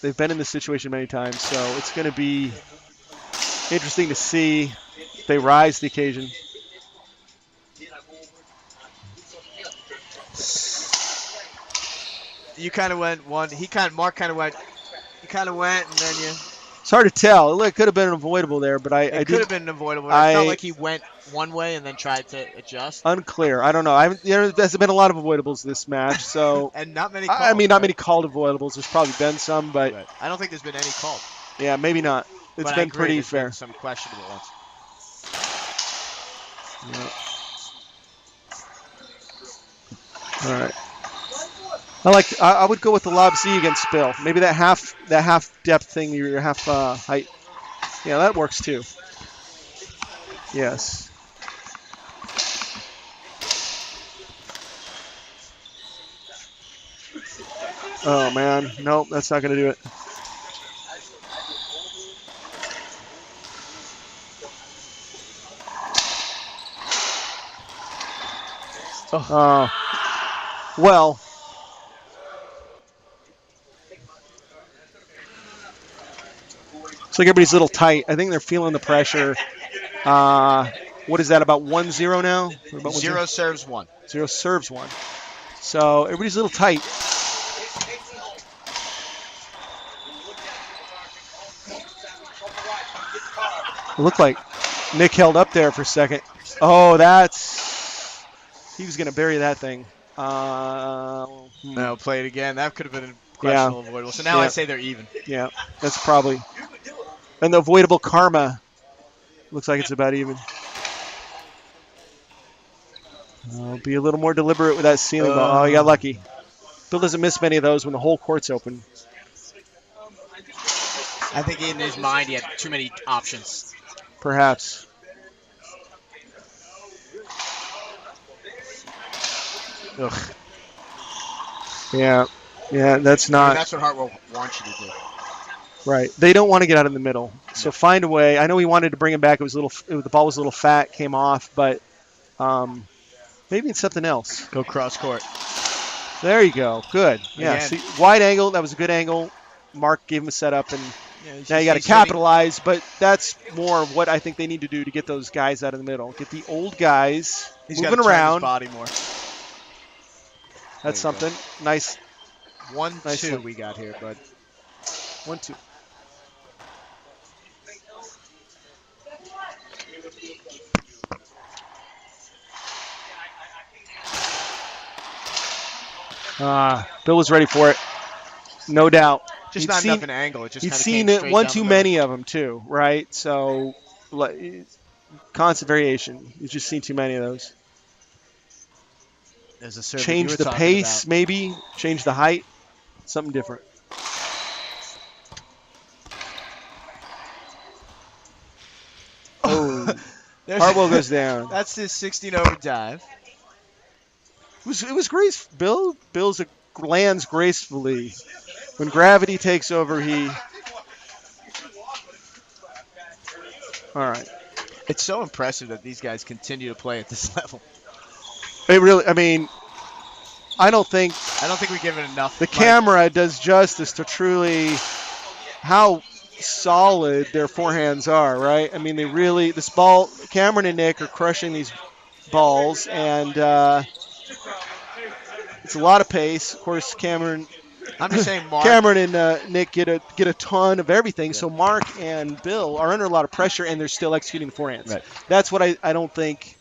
they've been in this situation many times, so it's going to be interesting to see if they rise to the occasion. You kind of went one. Mark kind of went. You kind of went, and then you. It's hard to tell. It could have been avoidable there, but It could have been avoidable. I felt like he went one way and then tried to adjust. Unclear. I don't know. There's been a lot of avoidables this match, so. And not many. Called, not many called avoidables. There's probably been some, but. Right. I don't think there's been any called. Yeah, maybe not. It's been pretty fair. Been some questionable ones. Yeah. All right. I would go with the lob Z against Bill. Maybe that half depth thing, your half height. Yeah, that works too. Yes. Oh man, nope, that's not going to do it. Well. Looks like everybody's a little tight. I think they're feeling the pressure. What is that, about 1-0 now? About 0 serves 1. 0 serves 1. So everybody's a little tight. It looked like Nick held up there for a second. Oh, he was going to bury that thing. No, play it again. That could have been a questionable avoidable. So now I say they're even. Yeah, that's probably. And the avoidable karma looks like it's about even. Be a little more deliberate with that ceiling ball. Oh, you got lucky. Bill doesn't miss many of those when the whole court's open. I think in his mind he had too many options. Perhaps. Ugh. Yeah, that's not. That's what Hartwell wants you to do. Right. They don't want to get out in the middle. So find a way. I know he wanted to bring him back. The ball was a little fat, came off, but maybe it's something else. Go cross court. There you go. Good. Yeah. See, wide angle. That was a good angle. Mark gave him a setup, and now you got to capitalize. But that's more of what I think they need to do to get those guys out of the middle. Get the old guys moving around. His body more. That's something. Nice. 1-2 we got here, bud. 1-2. Bill was ready for it, no doubt. Just not enough an angle. It just he'd seen it one too many of them too, right? So, constant variation. You've just seen too many of those. There's a serve that you change were the talking pace, about. maybe change the height, something different. Oh, There's- Hartwell goes down. That's his 16 over dive. It was graceful. Bill's lands gracefully. When gravity takes over, he. All right. It's so impressive that these guys continue to play at this level. It really. I mean, I don't think we give it enough. the camera does justice to truly how solid their forehands are. Right. I mean, they really. This ball. Kamyron and Nick are crushing these balls, and it's a lot of pace. Of course, Kamyron. I'm just saying, Mark. Kamyron and Nick get a ton of everything. So Mark and Bill are under a lot of pressure, and they're still executing the forehands. Right. That's what I don't think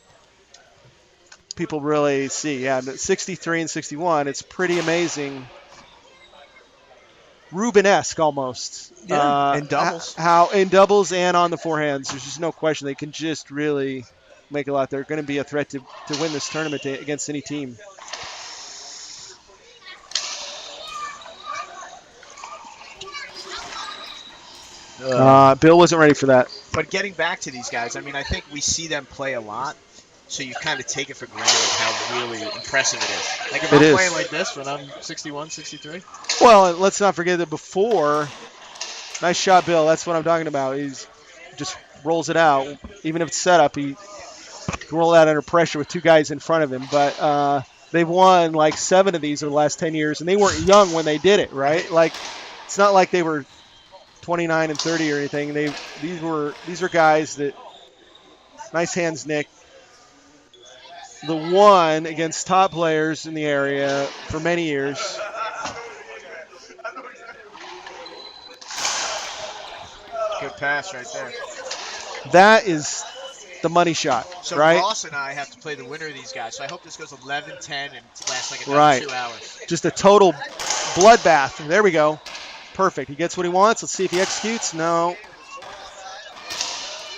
people really see. Yeah, 63 and 61. It's pretty amazing. Ruben-esque almost. Yeah, in doubles. How in doubles and on the forehands. There's just no question. They can just really make a lot. They're going to be a threat to win this tournament against any team. Bill wasn't ready for that. But getting back to these guys, I mean, I think we see them play a lot, so you kind of take it for granted how really impressive it is. Like if It I'm is. playing like this when I'm 61, 63. Well, and let's not forget that before, nice shot, Bill. That's what I'm talking about. He's just rolls it out. Even if it's set up, he can roll it out under pressure with two guys in front of him. But they've won like 7 of these over the last 10 years, and they weren't young when they did it, right? Like it's not like they were 29 and 30 or anything. These are guys that nice hands, Nick. The one against top players in the area for many years. Good pass right there. That is the money shot, So right? Ross and I have to play the winner of these guys. So I hope this goes 11-10 and lasts like another Right. 2 hours. Just a total bloodbath. There we go. Perfect. He gets what he wants. Let's see if he executes. No.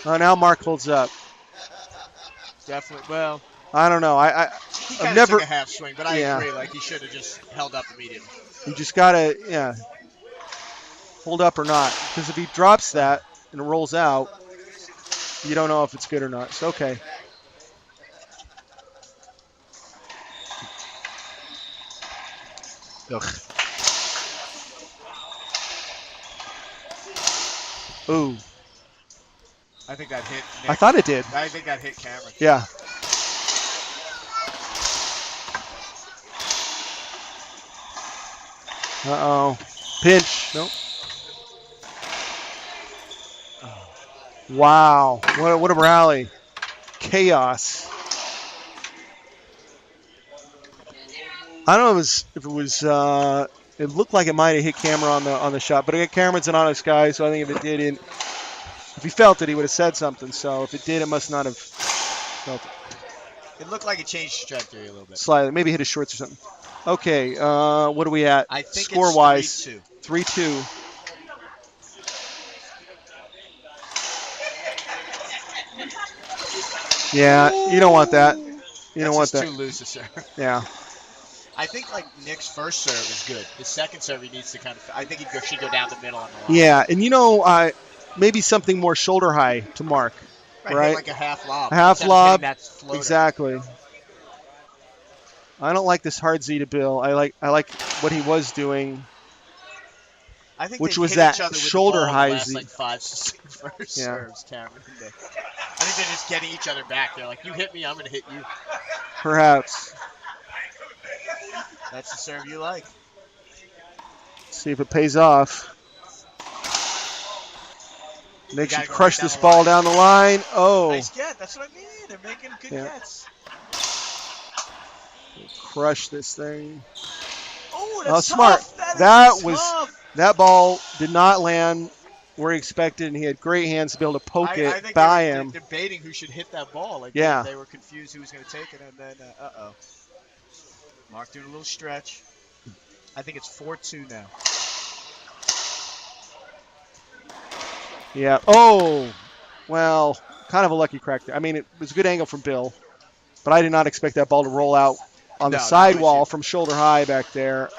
Oh, now Mark holds up. Definitely. Well, I don't know. he I've kind of never. took a half swing, but I Yeah. agree. Like he should have just held up immediately. You just gotta, hold up or not. Because if he drops that and it rolls out, you don't know if it's good or not. So okay. Ugh. Ooh. I think that hit Nick. I thought it did. I think that hit Kamyron. Yeah. Uh-oh. Pinch. Nope. Wow. What a rally. Chaos. I don't know if it was it looked like it might have hit Kamyron on the shot, but again, Cameron's an honest guy, so I think if it did, if he felt it, he would have said something. So if it did, it must not have felt it. It looked like it changed trajectory a little bit. Slightly. Maybe hit his shorts or something. Okay, what are we at? I think score-wise? it's 3-2. Yeah, you don't want that. You don't want That's that. too loose a serve. Yeah. I think like Nick's first serve is good. His second serve he needs to kind of. I think he should go down the middle on the line. Yeah, and maybe something more shoulder high to Mark. Right? Like a half lob. A half Instead of lob. hitting that floater. Exactly. I don't like this hard Z to Bill. I like what he was doing. I think which they was hit that each other with shoulder the ball high in the last, Z. like 5 first Yeah. serves, Kamyron. I think they're just getting each other back. They're like, you hit me, I'm going to hit you. Perhaps. That's the serve you like. See if it pays off. Nick gotta should go crush right down this the ball line. down the line. Oh, Nice get. That's what I mean. They're making good Yeah. gets. crush this thing. Oh, Oh, that's smart. tough. That is was- tough. That ball did not land where he expected, and he had great hands to be able to poke I it think by they were him. debating who should hit that ball. Like Yeah. they were confused who was going to take it, and then uh-oh. Mark doing a little stretch. I think it's 4-2 now. Yeah. Oh, well, kind of a lucky crack there. I mean, it was a good angle from Bill, but I did not expect that ball to roll out on the No, that sidewall was from shoulder high back there.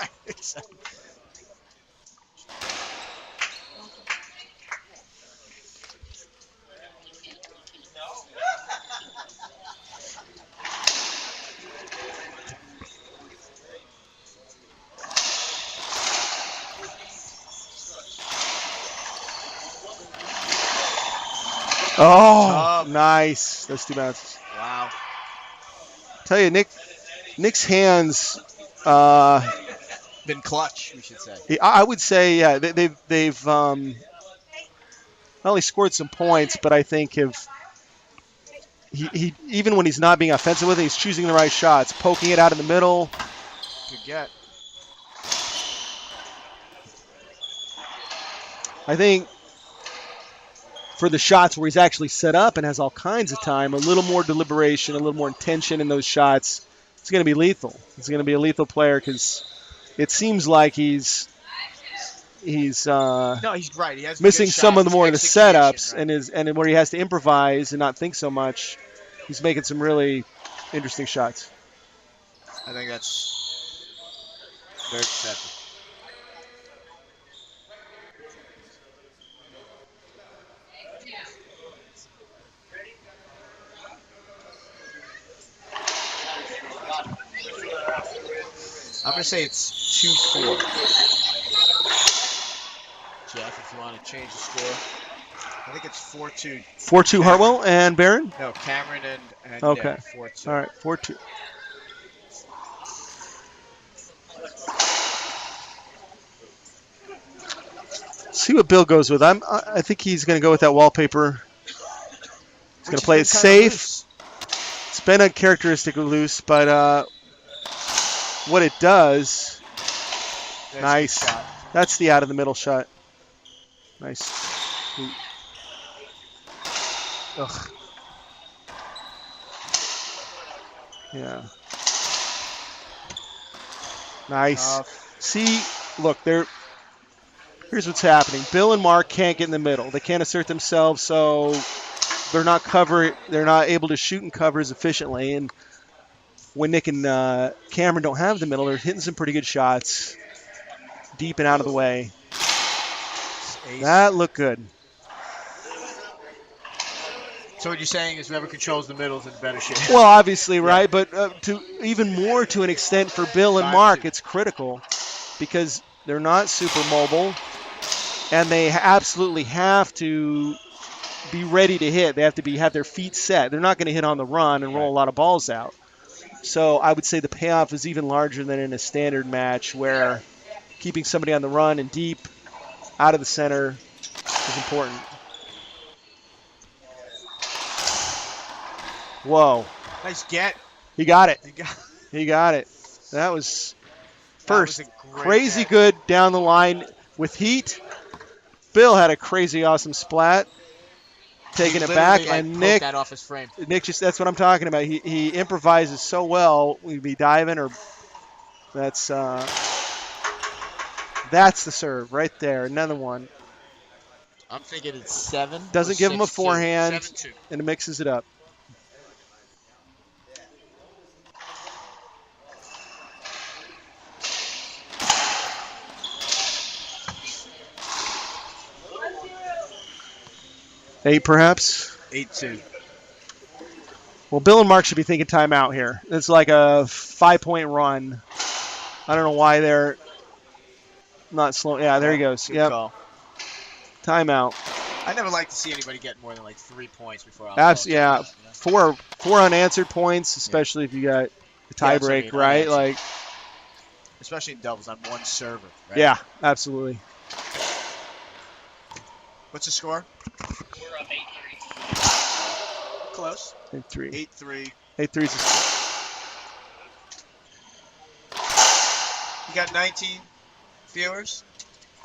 Oh, nice. Those two bounces. Wow. Tell you, Nick's hands. Been clutch, we should say. I would say, yeah, they've not only scored some points, but I think he even when he's not being offensive with it, he's choosing the right shots, poking it out in the middle. Good get. I think for the shots where he's actually set up and has all kinds of time, a little more deliberation, a little more intention in those shots, it's going to be lethal. He's going to be a lethal player because it seems like he's No, he's right. He has missing good some of the shots, more of the execution, setups right. and where he has to improvise and not think so much. He's making some really interesting shots. I think that's very perceptive. I'm going to say it's 2-4. Jeff, if you want to change the score. I think it's 4-2. 4-2 Hartwell and Barron? No, Kamyron and Okay. Nick, 4-2. All right, 4-2. See what Bill goes with. I think he's going to go with that wallpaper. He's going to play it safe. It's been a characteristic of loose, but what it does, nice. That's the out of the middle shot. Nice. Ugh. Yeah. Nice. See, look, here's what's happening. Bill and Mark can't get in the middle. They can't assert themselves, so they're not able to shoot and cover as efficiently. And when Nick and Kamyron don't have the middle, they're hitting some pretty good shots, deep and out of the way. That looked good. So what you're saying is whoever controls the middle is in better shape. Well, obviously, right? But to even more to an extent for Bill and Mark, it's critical because they're not super mobile, and they absolutely have to be ready to hit. They have to have their feet set. They're not going to hit on the run and roll a lot of balls out. So I would say the payoff is even larger than in a standard match where keeping somebody on the run and deep out of the center is important. Whoa. Nice get. He got it. He got it. That was first. Crazy good down the line with heat. Bill had a crazy awesome splat. Taking it back, and Nick, that off his frame. Nick that's what I'm talking about. He improvises so well. We'd be diving, or that's the serve right there. Another one. I'm thinking it's 7. Doesn't give him a forehand, 7-2. and it mixes it up. Eight, perhaps? 8-2. Well, Bill and Mark should be thinking timeout here. It's like a 5-point run. I don't know why they're not slow. Yeah, there he goes. Yep. Call. Timeout. I never like to see anybody get more than like 3 points before. Yeah, four unanswered points, especially if you got the tie break, right? unanswered. Like, especially in doubles on one server. Right? Yeah, absolutely. What's the score? We're up 8-3. Close. 8-3. 8-3. 8-3 is the score. You got 19 viewers.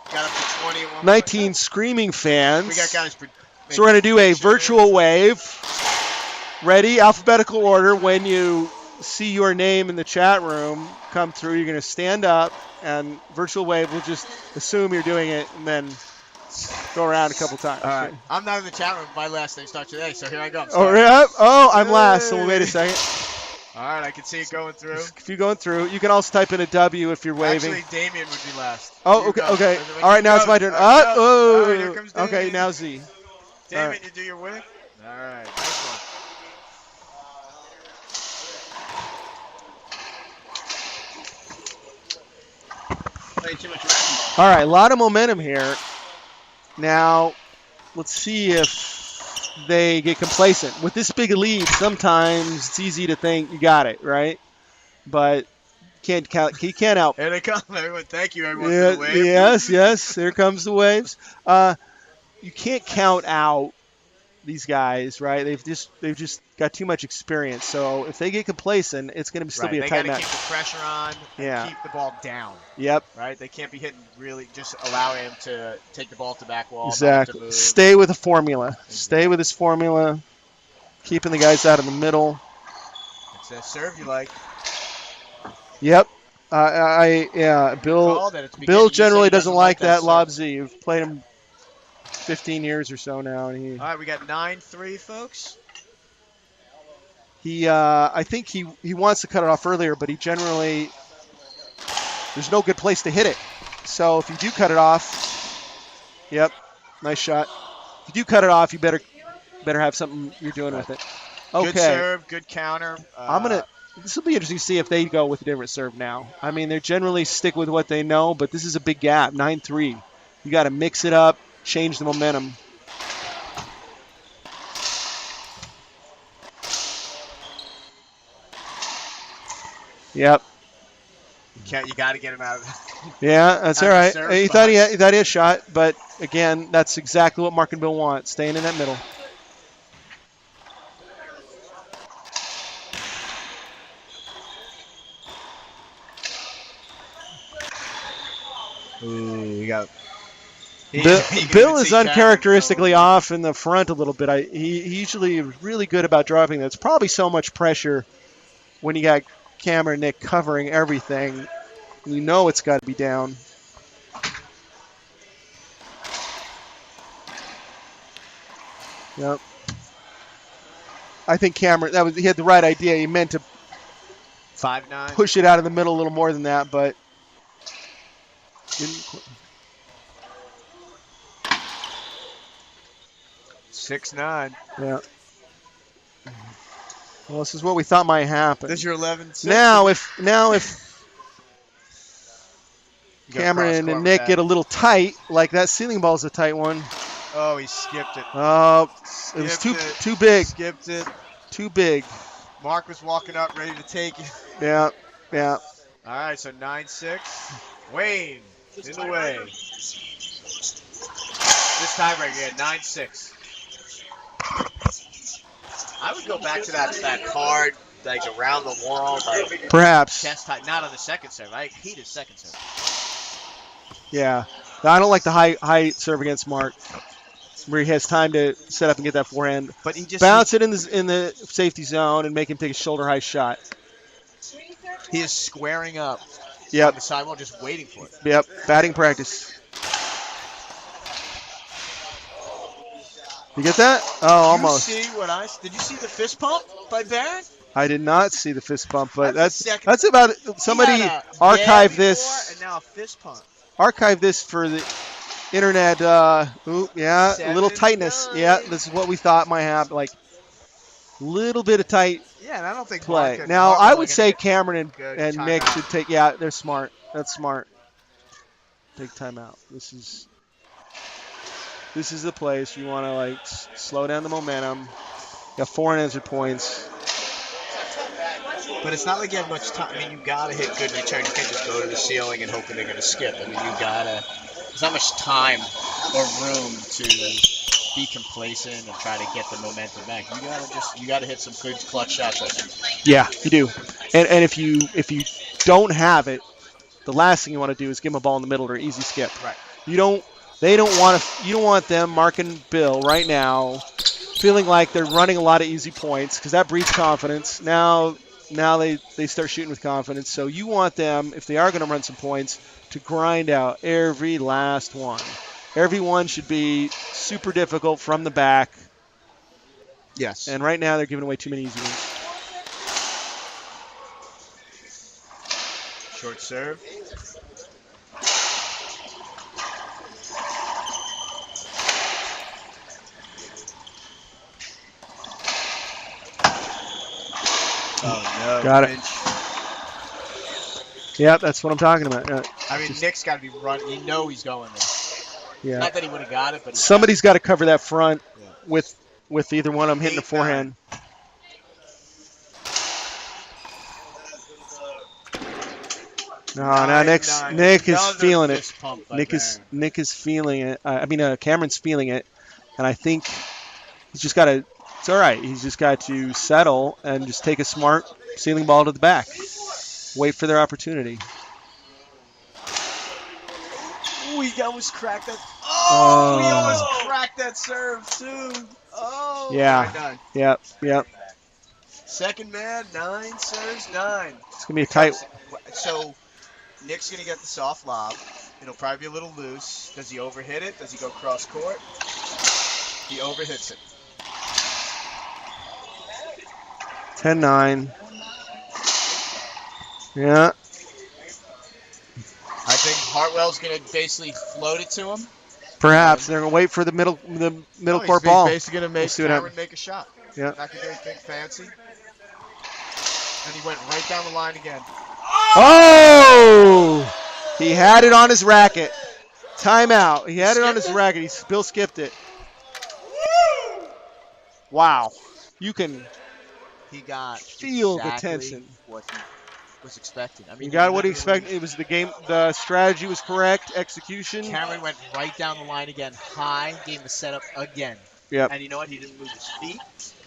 Got up to 20 at one 19 point. screaming fans. We got guys. So we're going to do a virtual wave. Ready? Alphabetical order. When you see your name in the chat room come through, you're going to stand up, and virtual wave, we'll just assume you're doing it, and then go around a couple times. All right. I'm not in the chat room. My last name starts today, so here I go. Oh, yeah? Oh, I'm last, so wait a second. All right, I can see it going through. If you're going through, you can also type in a W if you're waving. Actually, Damien would be last. Oh, You okay, go. okay. When All right, you now go- it's my turn. All right, Oh, all right, here comes okay, Damien. now Z. Damien, right. you do your wave. All right, nice one. Play too much racquetball. All right, a lot of momentum here. Now, let's see if they get complacent. With this big a lead, sometimes it's easy to think you got it, right? But you can't out. Here they come, everyone. Thank you, everyone, for the wave. Yes. Here comes the waves. You can't count out these guys, right? They've just got too much experience. So if they get complacent, it's going to still be a They tight got to match. keep the pressure on and Yeah. keep the ball down. Yep. Right? They can't be hitting really, just allow him to take the ball to back wall. Not Exactly. to move. Stay with the formula. Stay with his formula. Keeping the guys out of the middle. It's that serve you like. Yep. Bill. Called it. It's Bill beginning. You generally said he doesn't like that serve. lob Z. We've played him 15 years or so now, and All right, we got 9-3, folks. I think he wants to cut it off earlier, but he generally there's no good place to hit it. So if you do cut it off, yep, nice shot. If you do cut it off, you better have something you're doing with it. Okay. Good serve, good counter. This will be interesting to see if they go with a different serve now. I mean, they generally stick with what they know, but this is a big gap, 9-3. You got to mix it up, change the momentum. Yep. You got to get him out of it. Yeah, that's all Out of right. the serve He spot. thought he had a shot, but again, that's exactly what Mark and Bill want, staying in that middle. Ooh, we got. Bill is uncharacteristically off in the front a little bit. He usually is really good about dropping that. It's probably so much pressure when you got Kamyron and Nick covering everything. You know it's got to be down. Yep. I think Kamyron, he had the right idea. He meant to 5-9. push it out of the middle a little more than that, but didn't. 6-9. Yeah. Well, this is what we thought might happen. This is your 11-6. Now if You go Kamyron cross-court and with Nick that. get a little tight, like that ceiling ball's a tight one. Oh, he skipped it. It was too big. Skipped it. Too big. Mark was walking up ready to take it. Yeah. All right, so 9-6. Wayne in the way. This tiebreaker, yeah, 9-6. I would go back to that hard, like around the wall, like Perhaps. chest high. Not on the second serve. I hate his second serve. Yeah. I don't like the high serve against Mark, where he has time to set up and get that forehand. But he just Bounce it in the safety zone and make him take a shoulder high shot. he is squaring up on Yep. the sidewall, just waiting for it. Yep. Batting practice. You get that? Oh, almost. Did you see the fist pump by Barron? I did not see the fist bump, but That's that's about it. Somebody He had a archive dab this. before and now a fist pump. Archive this for the internet. A little tightness. 7-9. Yeah, this is what we thought might happen. Like little bit of tight Yeah, and I don't think play. Mark Now Hartwell I would can say hit Kamyron good and timeout. Nick should take. Yeah, they're smart. That's smart. Take timeout. This is the place you want to like slow down the momentum. You got 4 unanswered points. But it's not like you have much time. I mean, you gotta hit good return. You can't just go to the ceiling and hoping they're gonna skip. I mean, there's not much time or room to be complacent and try to get the momentum back. You gotta hit some good clutch shots right now. Yeah, you do. And if you don't have it, the last thing you want to do is give them a ball in the middle or easy skip. Right. You don't want them, Mark and Bill, right now, feeling like they're running a lot of easy points because that breeds confidence. Now they start shooting with confidence. So you want them, if they are going to run some points, to grind out every last one. Every one should be super difficult from the back. Yes. And right now they're giving away too many easy ones. serve. Oh, no. Got it. Finch. Yeah, that's what I'm talking about. I mean, Nick's got to be running. You know he's going there. Yeah. Not that he would have got it, but Somebody's got to cover that front Yeah. with either one of them hitting the 8-9. forehand. No, Nick is 9-9. feeling Another it. fist pump by Nick is feeling it. Cameron's feeling it, and I think he's just got to. It's all right. He's just got to settle and just take a smart ceiling ball to the back. Wait for their opportunity. Ooh, he almost cracked that. Oh, he almost cracked that serve too. Oh, Yeah. 9-9. Yep. Second man, 9 serves 9. It's gonna be a tight. So Nick's gonna get the soft lob. It'll probably be a little loose. Does he overhit it? Does he go cross court? He overhits it. 10-9. Yeah. I think Hartwell's gonna basically float it to him. Perhaps they're gonna wait for the middle court ball. He's basically gonna make see what Kamyron happens. make a shot. Yeah. Not gonna do anything fancy. And he went right down the line again. Oh! He had it on his racket. Timeout. He had it on his racket. He still skipped it. Wow. You can He got feel the exactly tension. what he was expecting. I mean, You got what he expected. It was the game. The strategy was correct. Execution. Kamyron went right down the line again, high, gave the setup again. Yep. And you know what? He didn't move his feet,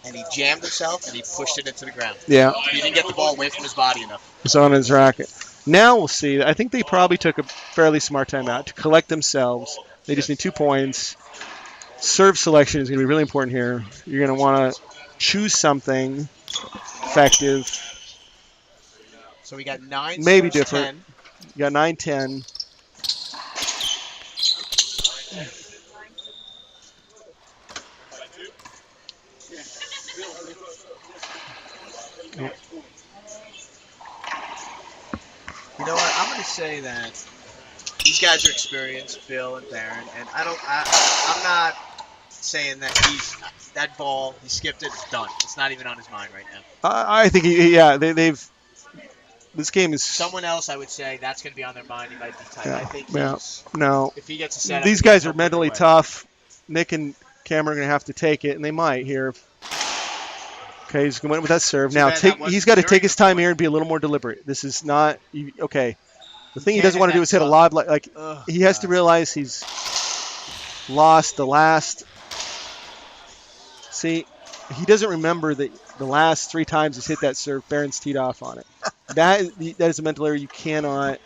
and he jammed himself, and he pushed it into the ground. Yeah. He didn't get the ball away from his body enough. It's on his racket. Now we'll see. I think they probably took a fairly smart timeout to collect themselves. They just need 2 points. Serve selection is going to be really important here. You're going to want to choose something effective. So we got 9 Maybe serves, different. 10. You got 9-10. You know what? I'm going to say that these guys are experienced, Bill and Darren, and I'm not saying that that ball, he skipped it, it's done. It's not even on his mind right now. I think, they've. This game is. Someone else, I would say, that's going to be on their mind. He might be tight. Yeah, I think no. if he gets a setup, These guys are mentally tough. Nick and Cam are going to have to take it, and they might here. Okay, he's going with that serve. Now, he's got to take his time here and be a little more deliberate. This is not okay. The thing he doesn't want to do is hit a lob like he has to realize he's lost the last. See, he doesn't remember that the last 3 times he's hit that serve, Barron's teed off on it. That is a mental error you cannot.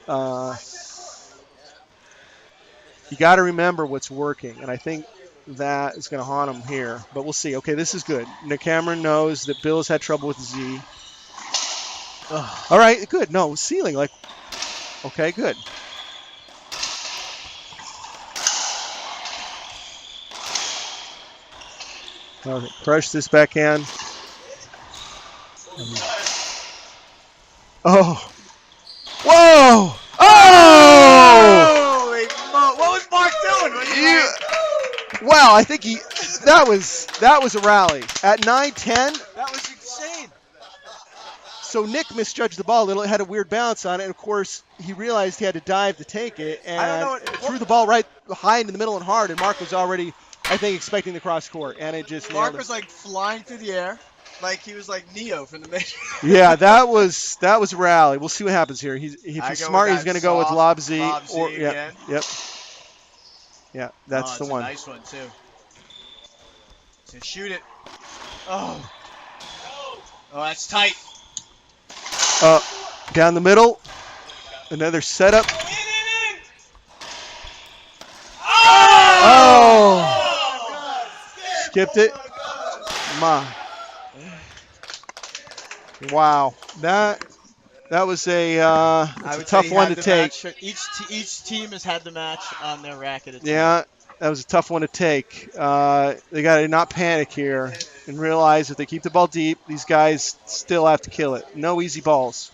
You got to remember what's working, and I think that is going to haunt him here. But we'll see. Okay, this is good. Nick Kamyron knows that Bill has had trouble with Z. All right, good. No, ceiling. Okay, good. Okay, crush this backhand. Oh. Whoa! Oh! Holy mo! What was Mark doing? Wow, I think that was a rally. At 9-10. That was insane. So Nick misjudged the ball a little. It had a weird bounce on it, and of course he realized he had to dive to take it, and threw the ball right high into the middle and hard. And Mark was already, I think, expecting the cross court, and it just. Mark was like flying through the air, like he was like Neo from the Matrix. Yeah, that was a rally. We'll see what happens here. If he's smart, he's going to go with lob Z. Again. Yep. Yeah, that's the one. A nice one too. So shoot it. Oh, that's tight. Down the middle. Another setup. Oh! Skipped it. Wow. That was a tough one to take. Each team has had the match on their racket. Yeah, that was a tough one to take. They got to not panic here and realize if they keep the ball deep, these guys still have to kill it. No easy balls.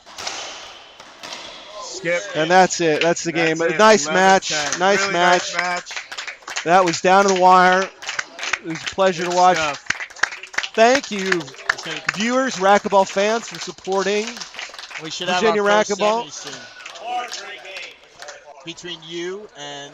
Skip. And that's it. That's the game. That's it. Nice 11-10. match. Nice Really match. Nice match. That was down to the wire. It was a pleasure Good to watch. stuff. Thank you, viewers, racquetball fans, for supporting We should Virginia have our first racquetball. semi soon. Between you and